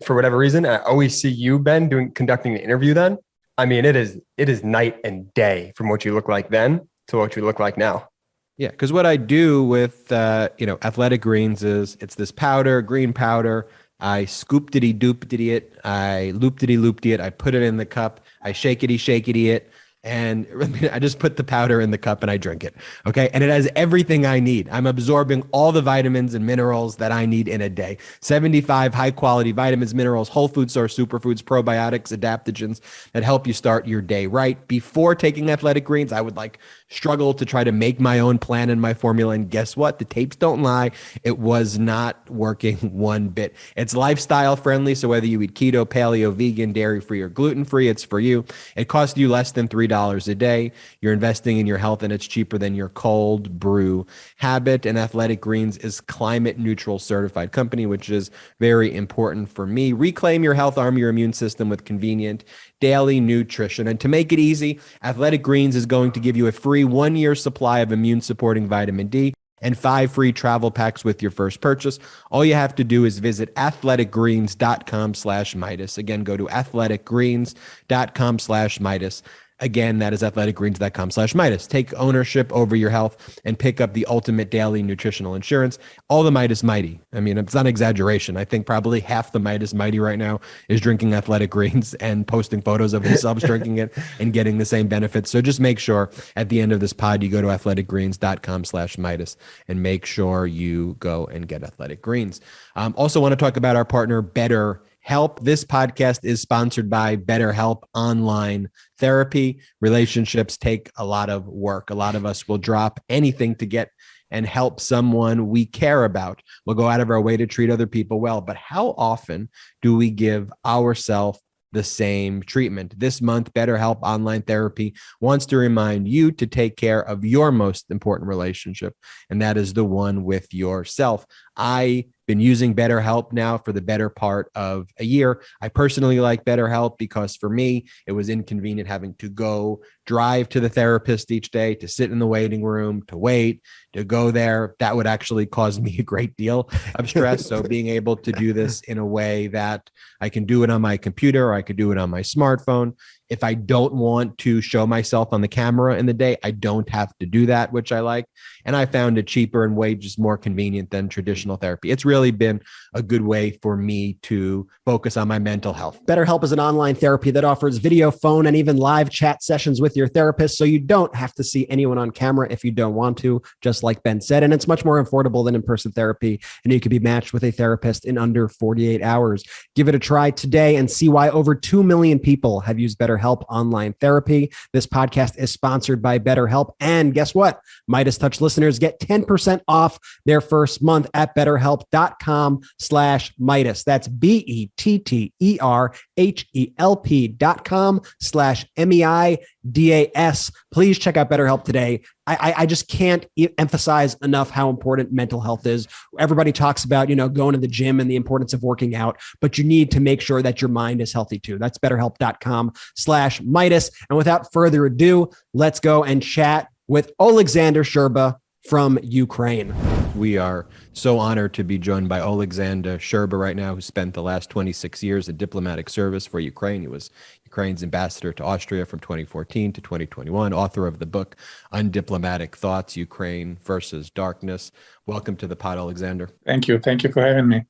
For whatever reason, I always see you, Ben, conducting the interview then. I mean, it is night and day from what you look like then to what you look like now. Yeah, because what I do with Athletic Greens is it's this powder, green powder. I scoop-diddy-doop-diddy it. I loop-diddy-loop-diddy it. I put it in the cup. I shake-itty it. And I just put the powder in the cup and I drink it. Okay. And it has everything I need. I'm absorbing all the vitamins and minerals that I need in a day. 75 high quality vitamins, minerals, whole food source superfoods, probiotics, adaptogens that help you start your day right. Before taking Athletic Greens, I would struggle to try to make my own plan and my formula. And guess what? The tapes don't lie. It was not working one bit. It's lifestyle friendly. So whether you eat keto, paleo, vegan, dairy free, or gluten free, it's for you. It costs you less than $3 a day. You're investing in your health and it's cheaper than your cold brew habit. And Athletic Greens is climate neutral certified company, which is very important for me. Reclaim your health, arm your immune system with convenient daily nutrition. And to make it easy, Athletic Greens is going to give you a free 1-year supply of immune supporting vitamin D and 5 free travel packs with your first purchase. All you have to do is visit athleticgreens.com/Meidas. Again, go to athleticgreens.com/Meidas. Again, that is athleticgreens.com/Meidas. Take ownership over your health and pick up the ultimate daily nutritional insurance. All the Meidas Mighty. I mean, it's not an exaggeration. I think probably half the Meidas Mighty right now is drinking Athletic Greens and posting photos of themselves drinking it and getting the same benefits. So just make sure at the end of this pod, you go to athleticgreens.com/Meidas and make sure you go and get Athletic Greens. Also want to talk about our partner, BetterHelp. This podcast is sponsored by BetterHelp Online Therapy. Relationships take a lot of work. A lot of us will drop anything to get and help someone we care about. We'll go out of our way to treat other people well. But how often do we give ourselves the same treatment? This month, BetterHelp Online Therapy wants to remind you to take care of your most important relationship, and that is the one with yourself. I've been using BetterHelp now for the better part of a year. I personally like BetterHelp because for me, it was inconvenient having to go drive to the therapist each day, to sit in the waiting room, to wait, to go there. That would actually cause me a great deal of stress. So being able to do this in a way that I can do it on my computer, or I could do it on my smartphone. If I don't want to show myself on the camera in the day, I don't have to do that, which I like. And I found it cheaper and way just more convenient than traditional therapy. It's really been a good way for me to focus on my mental health. BetterHelp is an online therapy that offers video, phone, and even live chat sessions with your therapist, so you don't have to see anyone on camera if you don't want to, just like Ben said. And it's much more affordable than in-person therapy, and you can be matched with a therapist in under 48 hours. Give it a try today and see why over 2 million people have used BetterHelp Online Therapy. This podcast is sponsored by BetterHelp. And guess what? MeidasTouch listeners get 10% off their first month at betterhelp.com/Meidas. That's BetterHelp.com/MEIDAS. Please check out BetterHelp today. I just can't emphasize enough how important mental health is. Everybody talks about, going to the gym and the importance of working out, but you need to make sure that your mind is healthy too. That's betterhelp.com/Meidas. And without further ado, let's go and chat with Olexander Scherba from Ukraine. We are so honored to be joined by Olexander Scherba right now, who spent the last 26 years in diplomatic service for Ukraine. He was Ukraine's ambassador to Austria from 2014 to 2021, author of the book Undiplomatic Thoughts, Ukraine versus Darkness. Welcome to the pod, Olexander. Thank you. Thank you for having me.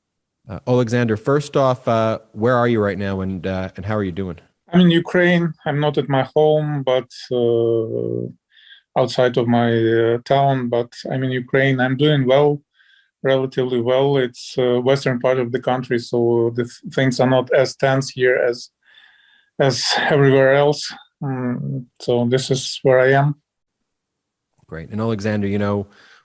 Olexander, first off, where are you right now and how are you doing? I'm in Ukraine. I'm not at my home, but outside of my town, but I'm in Ukraine. I'm doing well, relatively well. It's western part of the country, so things are not as tense here as everywhere else. So this is where I am. Great. And Alexander,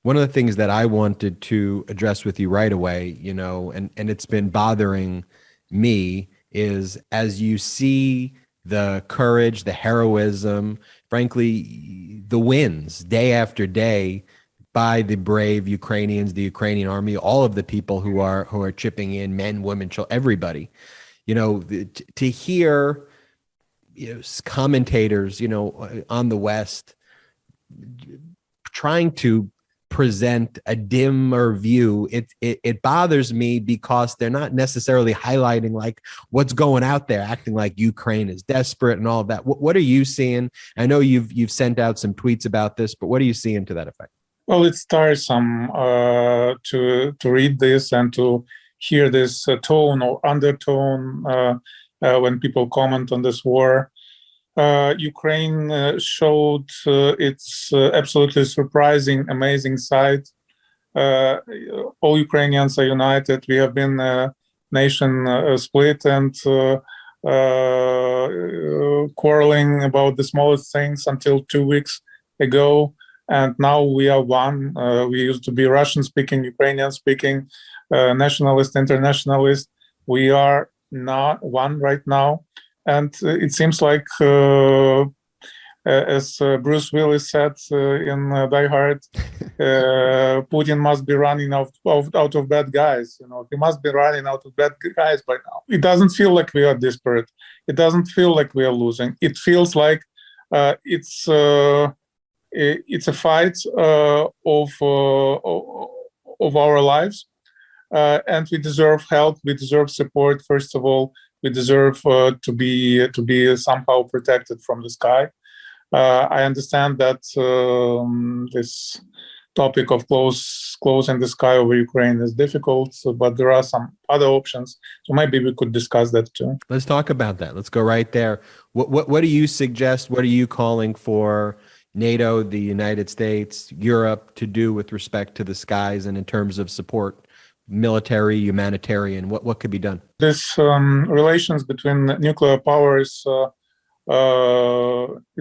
one of the things that I wanted to address with you right away, and it's been bothering me, is as you see the courage, the heroism, frankly, the wins day after day by the brave Ukrainians, the Ukrainian army, all of the people who are chipping in, men, women, children, everybody, to hear commentators, on the West trying to present a dimmer view, it bothers me because they're not necessarily highlighting like what's going out there, acting like Ukraine is desperate and all of that. What are you seeing? I know you've sent out some tweets about this, but what are you seeing to that effect? Well, it's tiresome to read this and to hear this tone or undertone when people comment on this war. Ukraine showed its absolutely surprising, amazing side. All Ukrainians are united. We have been a nation split and quarreling about the smallest things until 2 weeks ago. And now we are one. We used to be Russian-speaking, Ukrainian-speaking, nationalist, internationalist. We are not one right now. And it seems like, as Bruce Willis said in Die Hard, Putin must be running out of bad guys. He must be running out of bad guys by now. It doesn't feel like we are desperate. It doesn't feel like we are losing. It feels like it's a fight of our lives, and we deserve help. We deserve support. First of all, we deserve to be somehow protected from the sky. I understand that this topic of closing the sky over Ukraine is difficult, but there are some other options. So maybe we could discuss that too. Let's talk about that. Let's go right there. What do you suggest? What are you calling for NATO, the United States, Europe to do with respect to the skies and in terms of support? Military, humanitarian, what could be done? This relations between nuclear powers,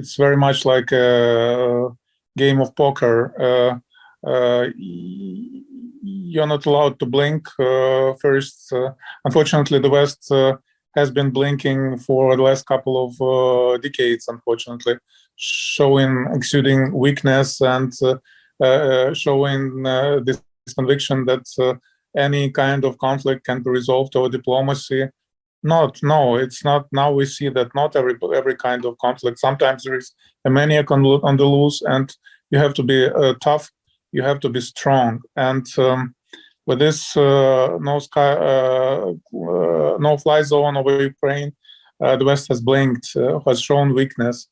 it's very much like a game of poker. You're not allowed to blink first. Unfortunately, the West has been blinking for the last couple of decades, unfortunately, exuding weakness and showing this conviction that any kind of conflict can be resolved over diplomacy. No, it's not. Now we see that not every kind of conflict. Sometimes there is a maniac on the loose, and you have to be tough. You have to be strong. And with this no-fly zone over Ukraine, the West has blinked, has shown weakness.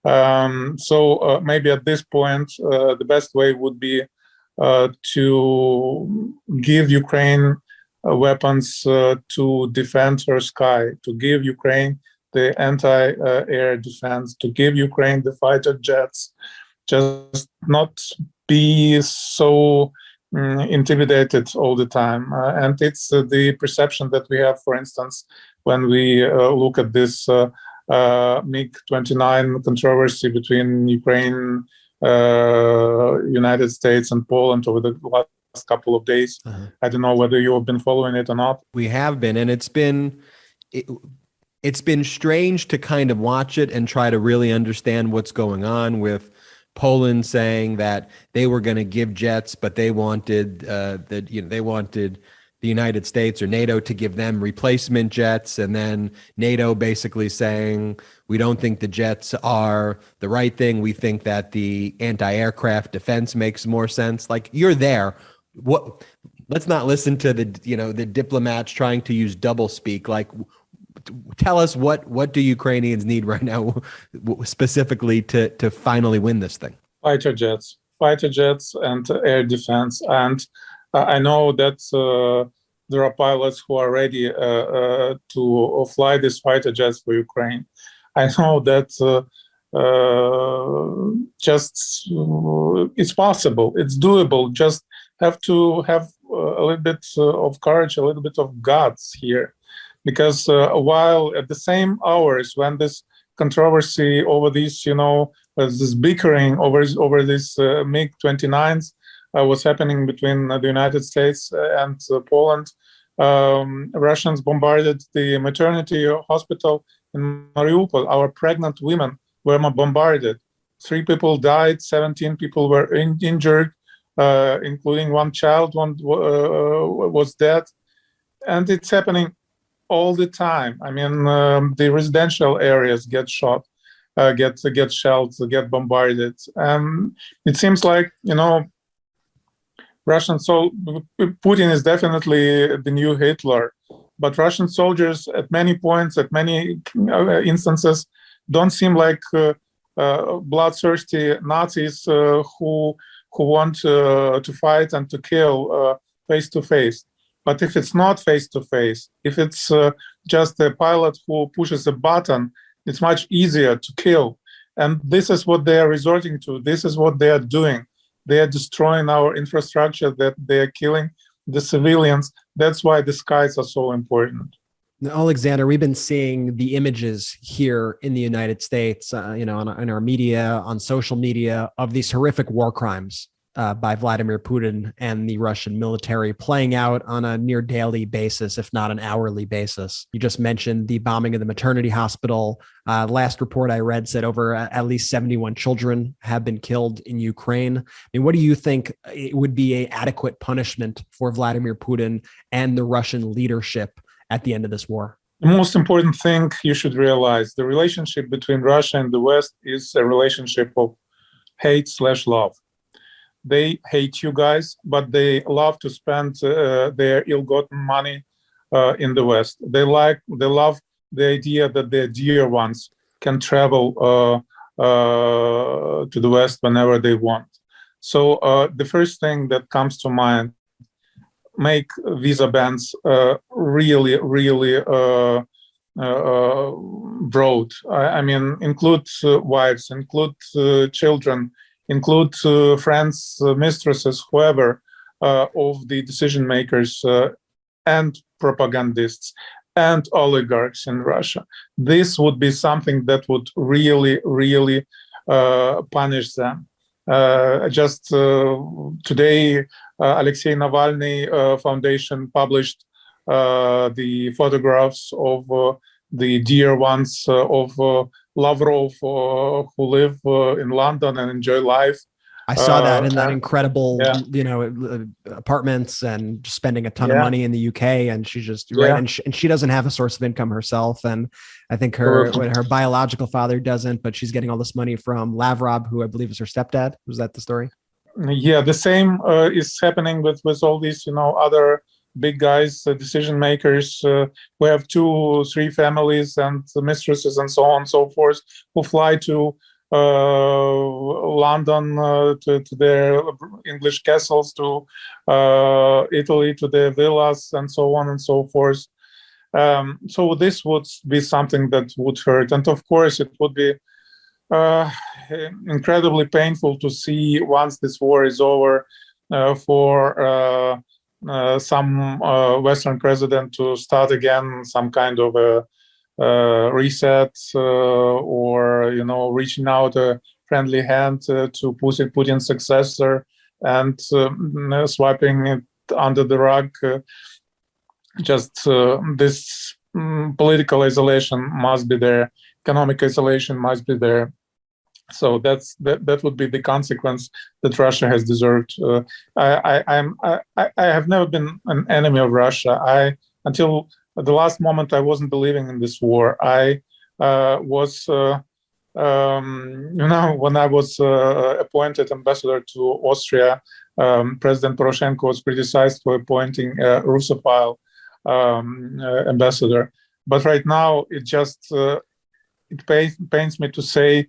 So maybe at this point, the best way would be to give Ukraine weapons to defend her sky, to give Ukraine the anti-air defense, to give Ukraine the fighter jets, just not be so intimidated all the time. And it's the perception that we have, for instance, when we look at this MiG-29 controversy between Ukraine, United States and Poland over the last couple of days. I don't know whether you have been following it or not. We have been, and it's been strange to kind of watch it and try to really understand what's going on, with Poland saying that they were going to give jets, but they wanted they wanted the United States or NATO to give them replacement jets, and then NATO basically saying, we don't think the jets are the right thing. We think that the anti-aircraft defense makes more sense. Like, you're there. Let's not listen to the diplomats trying to use double speak. Like, tell us what do Ukrainians need right now specifically to finally win this thing? Fighter jets and air defense. And I know that there are pilots who are ready to fly these fighter jets for Ukraine. I know that just it's possible, it's doable. Just have to have a little bit of courage, a little bit of guts here, because while at the same hours when this controversy over these, this bickering over this MiG-29s was happening between the United States and Poland, Russians bombarded the maternity hospital in Mariupol. Our pregnant women were bombarded. 3 people died, 17 people were injured, including one child. One was dead, and it's happening all the time. I mean, the residential areas get shot, get shelled, get bombarded, and it seems like Putin is definitely the new Hitler, but Russian soldiers at many points, at many instances, don't seem like bloodthirsty Nazis who want to fight and to kill face to face. But if it's not face to face, if it's just a pilot who pushes a button, it's much easier to kill. And this is what they are resorting to. This is what they are doing. They are destroying our infrastructure, that they are killing the civilians. That's why the skies are so important. Now, Alexander, we've been seeing the images here in the United States, in our media, on social media, of these horrific war crimes by Vladimir Putin and the Russian military playing out on a near daily basis, if not an hourly basis. You just mentioned the bombing of the maternity hospital. Last report I read said over at least 71 children have been killed in Ukraine. I mean, what do you think it would be an adequate punishment for Vladimir Putin and the Russian leadership at the end of this war? The most important thing you should realize, the relationship between Russia and the West is a relationship of hate/love. They hate you guys, but they love to spend their ill-gotten money in the West. They love the idea that their dear ones can travel to the West whenever they want. So the first thing that comes to mind, make visa bans really broad. I mean, include wives, include children, include friends, mistresses, whoever of the decision makers and propagandists and oligarchs in Russia. This would be something that would really punish them. Just today, Alexei Navalny Foundation published the photographs of the dear ones of Lavrov who live in London and enjoy life. I saw that in that incredible, apartments and spending a ton of money in the UK. And she's just right. And she doesn't have a source of income herself. And I think her biological father doesn't, but she's getting all this money from Lavrov, who I believe is her stepdad. Was that the story? Yeah, the same is happening with all these, other big guys, decision makers who have 2-3 families and mistresses and so on and so forth, who fly to London to their English castles, to Italy to their villas, and so on and so forth. So this would be something that would hurt, and of course it would be incredibly painful to see, once this war is over, for some Western president to start again some kind of a reset, or reaching out a friendly hand to Putin's successor and swiping it under the rug. This political isolation must be there, economic isolation must be there. So that would be the consequence that Russia has deserved. I have never been an enemy of Russia. Until the last moment, I wasn't believing in this war. I was, when I was appointed ambassador to Austria, President Poroshenko was criticized for appointing a Russophile ambassador. But right now, it pains me to say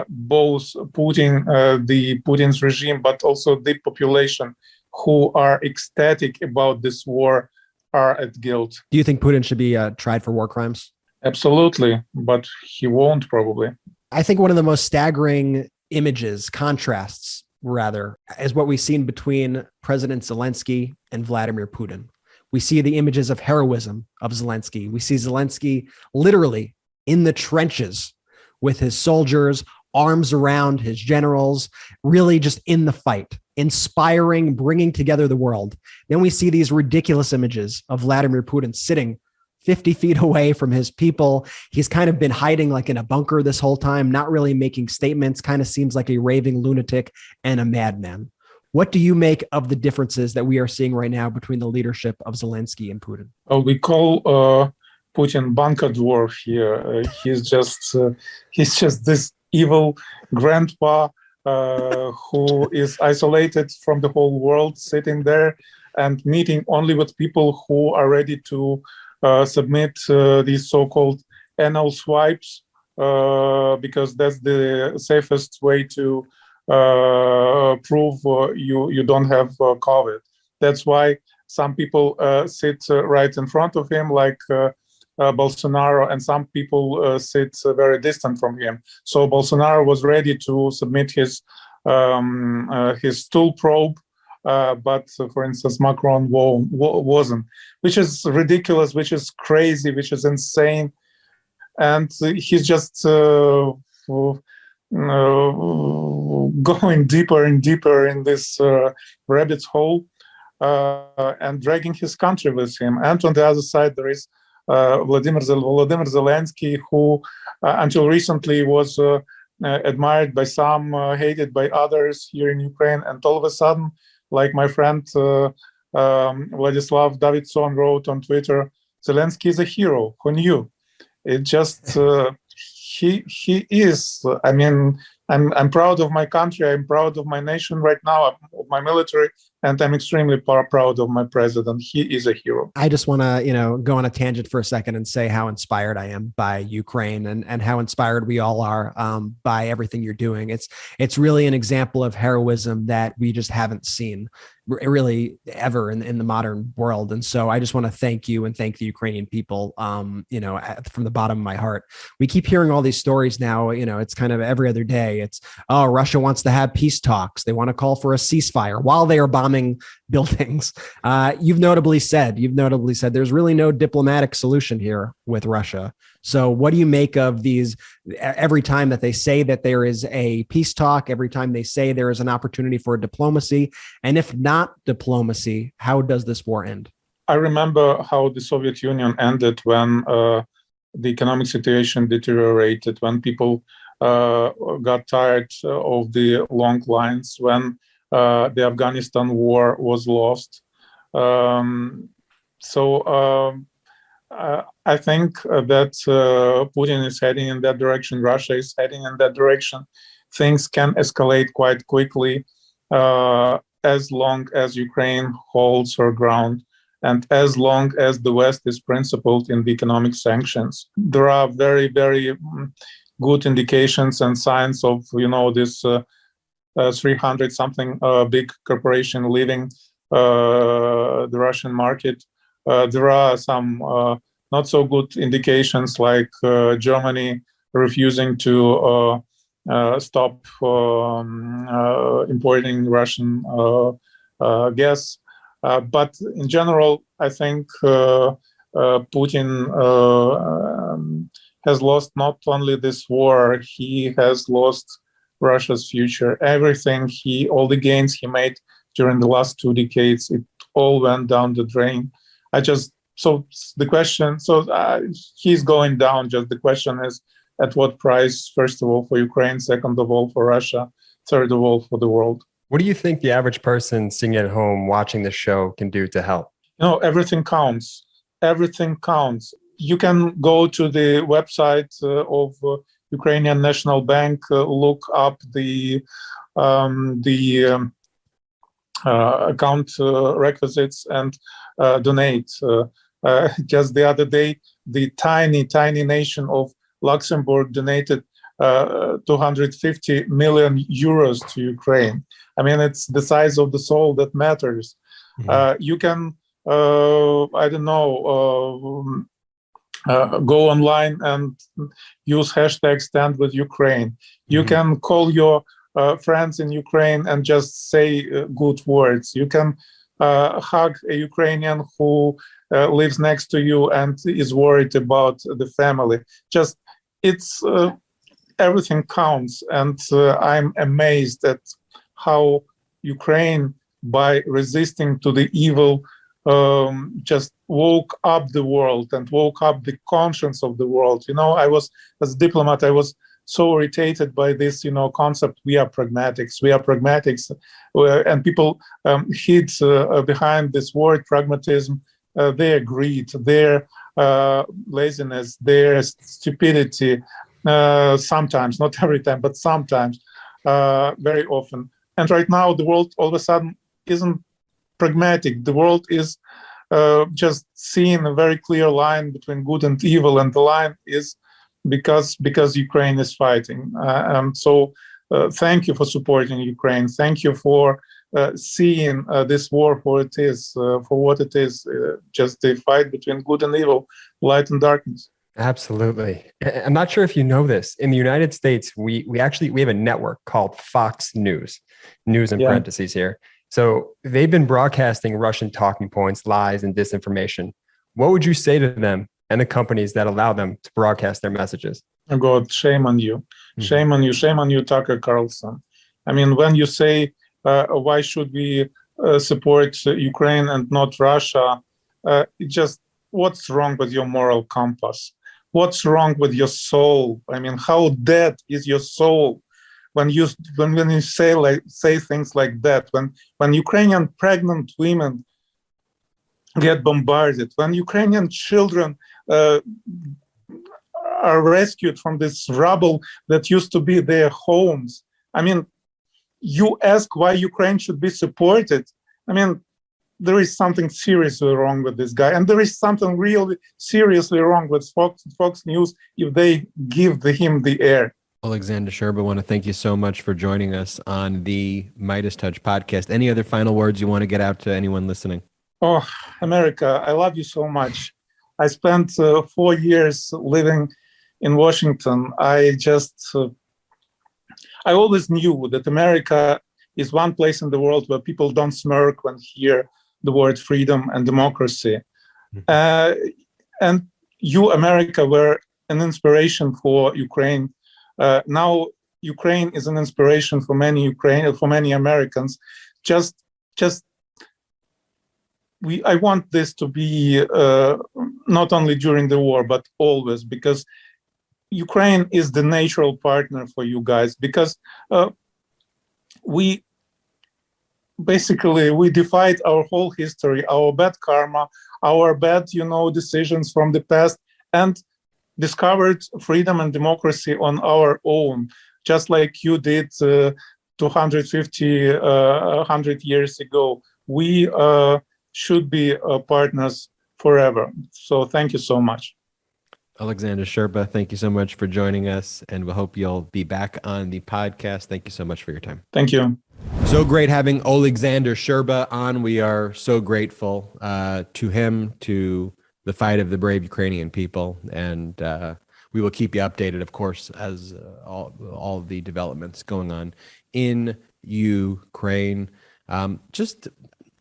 both Putin's regime, but also the population who are ecstatic about this war are at guilt. Do you think Putin should be tried for war crimes? Absolutely, but he won't probably. I think one of the most staggering images, contrasts rather, is what we've seen between President Zelensky and Vladimir Putin. We see the images of heroism of Zelensky. We see Zelensky literally in the trenches with his soldiers, arms around his generals, really just in the fight, inspiring, bringing together the world. Then we see these ridiculous images of Vladimir Putin sitting 50 feet away from his people. He's kind of been hiding like in a bunker this whole time, not really making statements, kind of seems like a raving lunatic and a madman. What do you make of the differences that we are seeing right now between the leadership of Zelensky and Putin? We call Putin bunker dwarf here. He's just this evil grandpa who is isolated from the whole world, sitting there and meeting only with people who are ready to submit these so-called anal swipes, because that's the safest way to prove you don't have COVID. That's why some people sit right in front of him, like Bolsonaro, and some people sit very distant from him. So Bolsonaro was ready to submit his stool probe, but for instance, Macron wasn't, which is ridiculous, which is crazy, which is insane. And he's just going deeper and deeper in this rabbit's hole and dragging his country with him. And on the other side, there is Vladimir Zelensky, who until recently was admired by some, hated by others here in Ukraine. And all of a sudden, like my friend Vladislav Davidson wrote on Twitter, Zelensky is a hero. Who knew? It just he is. I mean, I'm proud of my country. I'm proud of my nation right now, of my military, and I'm extremely proud of my president. He is a hero. I just want to, go on a tangent for a second and say how inspired I am by Ukraine and how inspired we all are by everything you're doing. It's really an example of heroism that we just haven't seen really ever in the modern world. And so I just want to thank you and thank the Ukrainian people, from the bottom of my heart. We keep hearing all these stories now, it's kind of every other day. It's, oh, Russia wants to have peace talks. They want to call for a ceasefire while they are bombing buildings. You've notably said there's really no diplomatic solution here with Russia. So what do you make of these every time that they say that there is a peace talk, every time they say there is an opportunity for diplomacy? And if not diplomacy, how does this war end? I remember how the Soviet Union ended when the economic situation deteriorated, when people got tired of the long lines, when the Afghanistan war was lost. I think that Putin is heading in that direction. Russia is heading in that direction. Things can escalate quite quickly as long as Ukraine holds her ground and as long as the West is principled in the economic sanctions. There are very, very good indications and signs of, this 300-something big corporation leaving the Russian market. There are some not so good indications, like Germany refusing to stop importing Russian gas. But in general, I think Putin has lost not only this war, he has lost Russia's future. Everything all the gains he made during the last 2 decades, it all went down the drain. He's going down. Just the question is, at what price? First of all, for Ukraine. Second of all, for Russia. Third of all, for the world. What do you think the average person sitting at home watching the show can do to help? Everything counts. Everything counts. You can go to the website of Ukrainian National Bank, look up the account requisites and donate. Just the other day, the tiny nation of Luxembourg donated 250 million euros to Ukraine. I mean, it's the size of the soul that matters. Mm-hmm. You can, go online and use hashtag Stand with Ukraine. You can call your friends in Ukraine and just say good words. You can hug a Ukrainian who lives next to you and is worried about the family. Just it's everything counts, and I'm amazed at how Ukraine, by resisting to the evil, just woke up the world and woke up the conscience of the world. I was, as a diplomat, I was so irritated by this, concept. We are pragmatics. And people hid behind this word pragmatism, their greed, their laziness, their stupidity. Sometimes, not every time, but sometimes, very often. And right now, the world all of a sudden isn't pragmatic. The world is just seeing a very clear line between good and evil, and the line is because Ukraine is fighting. So thank you for supporting Ukraine. Thank you for seeing this war for what it is, just the fight between good and evil, light and darkness. Absolutely. I'm not sure if you know this. In the United States, we have a network called Fox News in parentheses here. So they've been broadcasting Russian talking points, lies, and disinformation. What would you say to them and the companies that allow them to broadcast their messages? Oh God, shame on you. Shame on you. Shame on you, Tucker Carlson. I mean, when you say, why should we support Ukraine and not Russia, what's wrong with your moral compass? What's wrong with your soul? I mean, how dead is your soul when you say things like that? When Ukrainian pregnant women get bombarded, when Ukrainian children are rescued from this rubble that used to be their homes. I mean, you ask why Ukraine should be supported. I mean, there is something seriously wrong with this guy. And there is something really seriously wrong with Fox News if they give him the air. Olexander Scherba, I want to thank you so much for joining us on the MeidasTouch podcast. Any other final words you want to get out to anyone listening? Oh, America, I love you so much. I spent 4 years living in Washington. I always knew that America is one place in the world where people don't smirk when hear the word freedom and democracy. And you, America, were an inspiration for Ukraine. Now Ukraine is an inspiration for many Americans. I want this to be not only during the war, but always, because Ukraine is the natural partner for you guys, because we defied our whole history, our bad karma, our bad, decisions from the past, and discovered freedom and democracy on our own, just like you did 250, 100 years ago. We should be partners forever. So thank you so much. Olexander Scherba, thank you so much for joining us, and we hope you'll be back on the podcast. Thank you so much for your time. Thank you. So great having Olexander Scherba on. We are so grateful to him, to the fight of the brave Ukrainian people, and we will keep you updated, of course, as all the developments going on in Ukraine. I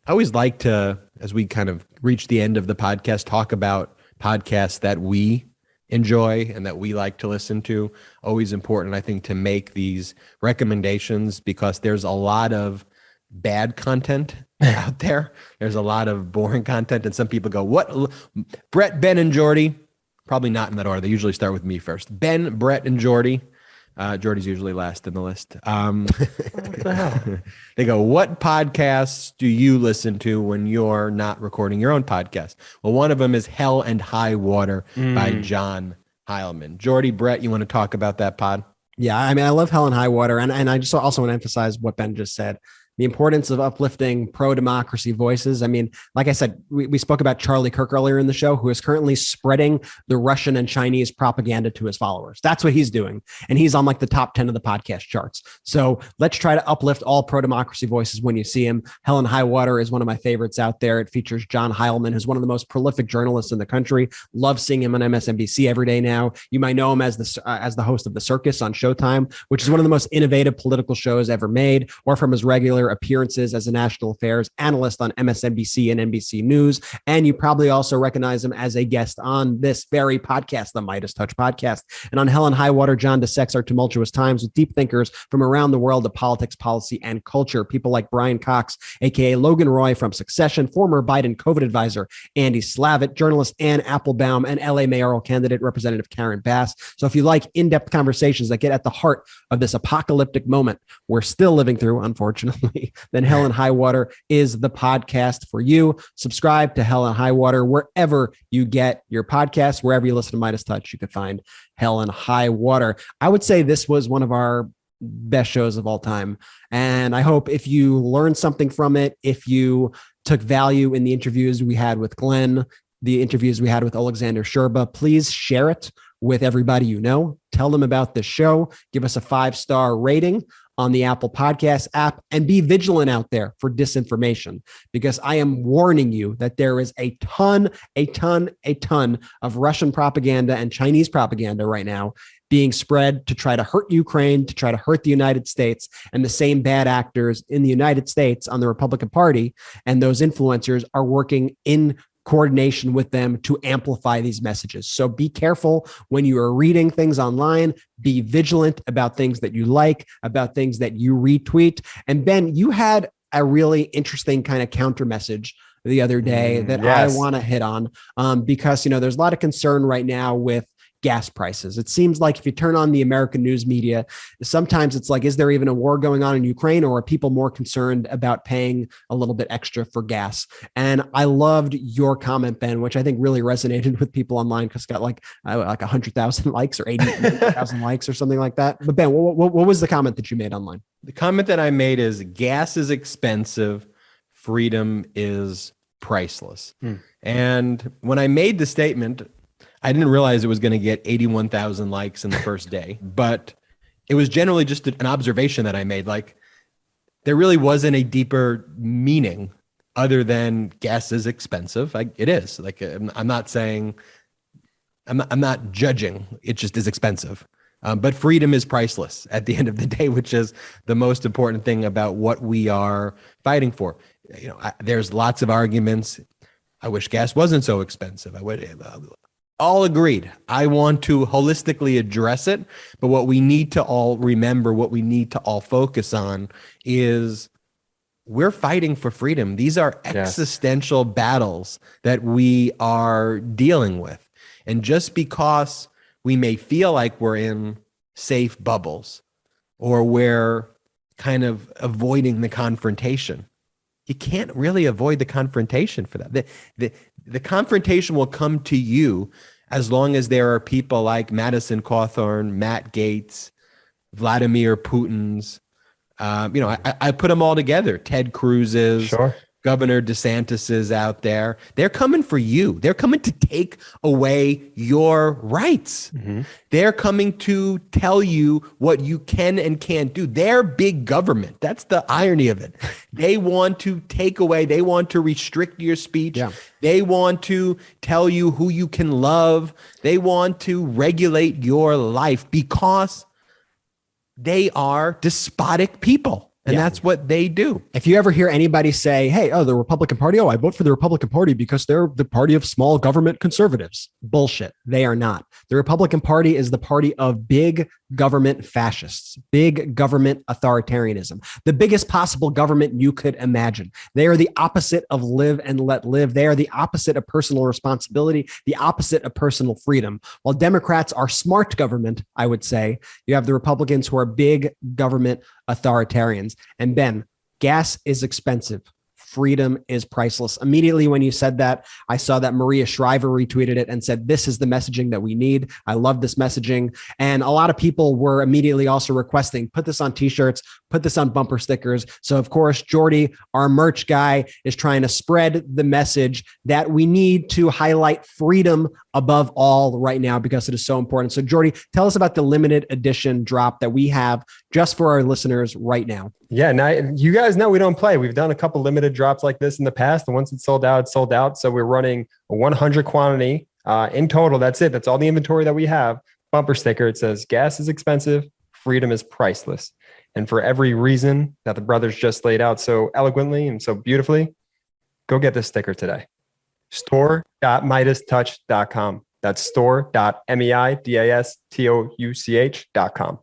always like to, as we kind of reach the end of the podcast, talk about podcasts that we enjoy and that we like to listen to. Always important, I think, to make these recommendations, because there's a lot of bad content out there. There's a lot of boring content, and some people go, what? Brett, Ben, and Jordy? Probably not in that order. They usually start with me first. Ben, Brett, and Jordy. Jordy's usually last in the list. What the hell? They go, what podcasts do you listen to when you're not recording your own podcast? Well, one of them is Hell and High Water by John Heilman. Jordy, Brett, you want to talk about that pod? Yeah, I mean, I love Hell and High Water. And I just also want to emphasize what Ben just said. the importance of uplifting pro-democracy voices. I mean, like I said, we spoke about Charlie Kirk earlier in the show, who is currently spreading the Russian and Chinese propaganda to his followers. That's what he's doing. And he's on like the top 10 of the podcast charts. So let's try to uplift all pro-democracy voices when you see him. Hell and High Water is one of my favorites out there. It features John Heilman, who's one of the most prolific journalists in the country. Love seeing him on MSNBC every day now. You might know him as the host of The Circus on Showtime, which is one of the most innovative political shows ever made, or from his regular appearances as a national affairs analyst on MSNBC and NBC News. And you probably also recognize him as a guest on this very podcast, the MeidasTouch podcast. And on Hell and High Water, John dissects our tumultuous times with deep thinkers from around the world of politics, policy, and culture. People like Brian Cox, aka Logan Roy from Succession, former Biden COVID advisor Andy Slavitt, journalist Ann Applebaum, and LA mayoral candidate Representative Karen Bass. So if you like in-depth conversations that get at the heart of this apocalyptic moment we're still living through, unfortunately, then Hell and High Water is the podcast for you. Subscribe to Hell and High Water wherever you get your podcasts, wherever you listen to MeidasTouch, you could find Hell and High Water. I would say this was one of our best shows of all time. And I hope if you learned something from it, if you took value in the interviews we had with Glenn, the interviews we had with Olexander Scherba, please share it with everybody you know. Tell them about the show. Give us a 5-star rating on the Apple Podcast app, and be vigilant out there for disinformation, because I am warning you that there is a ton of Russian propaganda and Chinese propaganda right now being spread to try to hurt Ukraine, to try to hurt the United States, and the same bad actors in the United States on the Republican Party and those influencers are working in coordination with them to amplify these messages. So be careful when you are reading things online. Be vigilant about things that you like, about things that you retweet. And Ben, you had a really interesting kind of counter message the other day that yes. I want to hit on because, there's a lot of concern right now with gas prices. It seems like if you turn on the American news media, sometimes it's like, is there even a war going on in Ukraine, or are people more concerned about paying a little bit extra for gas? And I loved your comment, Ben, which I think really resonated with people online because it got like 100,000 likes or 80,000 likes or something like that. But Ben, what was the comment that you made online? The comment that I made is gas is expensive. Freedom is priceless. And when I made the statement, I didn't realize it was going to get 81,000 likes in the first day, but it was generally just an observation that I made. Like, there really wasn't a deeper meaning other than gas is expensive. It is. Like, I'm not saying, I'm not judging. It just is expensive. But freedom is priceless at the end of the day, which is the most important thing about what we are fighting for. There's lots of arguments. I wish gas wasn't so expensive. I would. All agreed. I want to holistically address it, but what we need to all remember, what we need to all focus on is we're fighting for freedom. These are existential battles that we are dealing with. And just because we may feel like we're in safe bubbles or we're kind of avoiding the confrontation, you can't really avoid the confrontation for that. The confrontation will come to you as long as there are people like Madison Cawthorn, Matt Gaetz, Vladimir Putin's. I put them all together. Ted Cruz's, Sure. Governor DeSantis is out there. They're coming for you. They're coming to take away your rights. They're coming to tell you what you can and can't do. They're big government. That's the irony of it. They want to take away, they want to restrict your speech. Yeah. They want to tell you who you can love. They want to regulate your life because they are despotic people. And that's what they do. If you ever hear anybody say, hey, the Republican Party, I vote for the Republican Party because they're the party of small government conservatives. Bullshit. They are not. The Republican Party is the party of big government fascists, big government authoritarianism, the biggest possible government you could imagine. They are the opposite of live and let live. They are the opposite of personal responsibility, the opposite of personal freedom. While Democrats are smart government, I would say, you have the Republicans who are big government authoritarians. And Ben, gas is expensive. freedom is priceless. Immediately when you said that, I saw that Maria Shriver retweeted it and said, this is the messaging that we need. I love this messaging. And a lot of people were immediately also requesting, put this on t-shirts, put this on bumper stickers. So of course, Jordy, our merch guy, is trying to spread the message that we need to highlight freedom above all right now because it is so important. So Jordy, tell us about the limited edition drop that we have just for our listeners right now. Yeah, now you guys know we don't play. We've done a couple limited drops like this in the past. And once it's sold out, it's sold out. So we're running a 100 quantity in total. That's it. That's all the inventory that we have. Bumper sticker. It says, gas is expensive. Freedom is priceless. And for every reason that the brothers just laid out so eloquently and so beautifully, go get this sticker today. Store.MeidasTouch.com. That's store.MeidasTouch.com.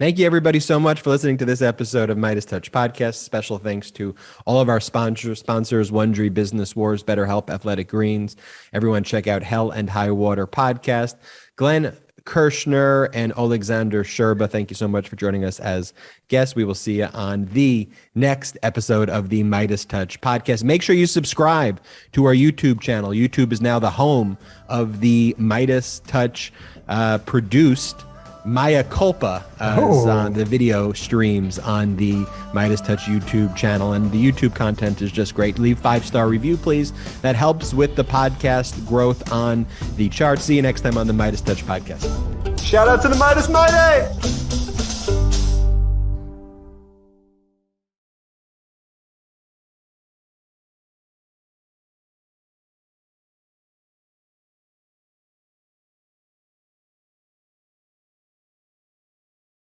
Thank you, everybody, so much for listening to this episode of Midas Touch Podcast. Special thanks to all of our sponsors, Wondery, Business Wars, BetterHelp, Athletic Greens. Everyone check out Hell and High Water Podcast. Glenn Kirschner and Olexander Scherba, thank you so much for joining us as guests. We will see you on the next episode of the Midas Touch Podcast. Make sure you subscribe to our YouTube channel. YouTube is now the home of the Midas Touch produced Maya Culpa on the video streams on the Midas Touch YouTube channel. And the YouTube content is just great. Leave 5-star review, please. That helps with the podcast growth on the charts. See you next time on the Midas Touch Podcast. Shout out to the Midas Mighty!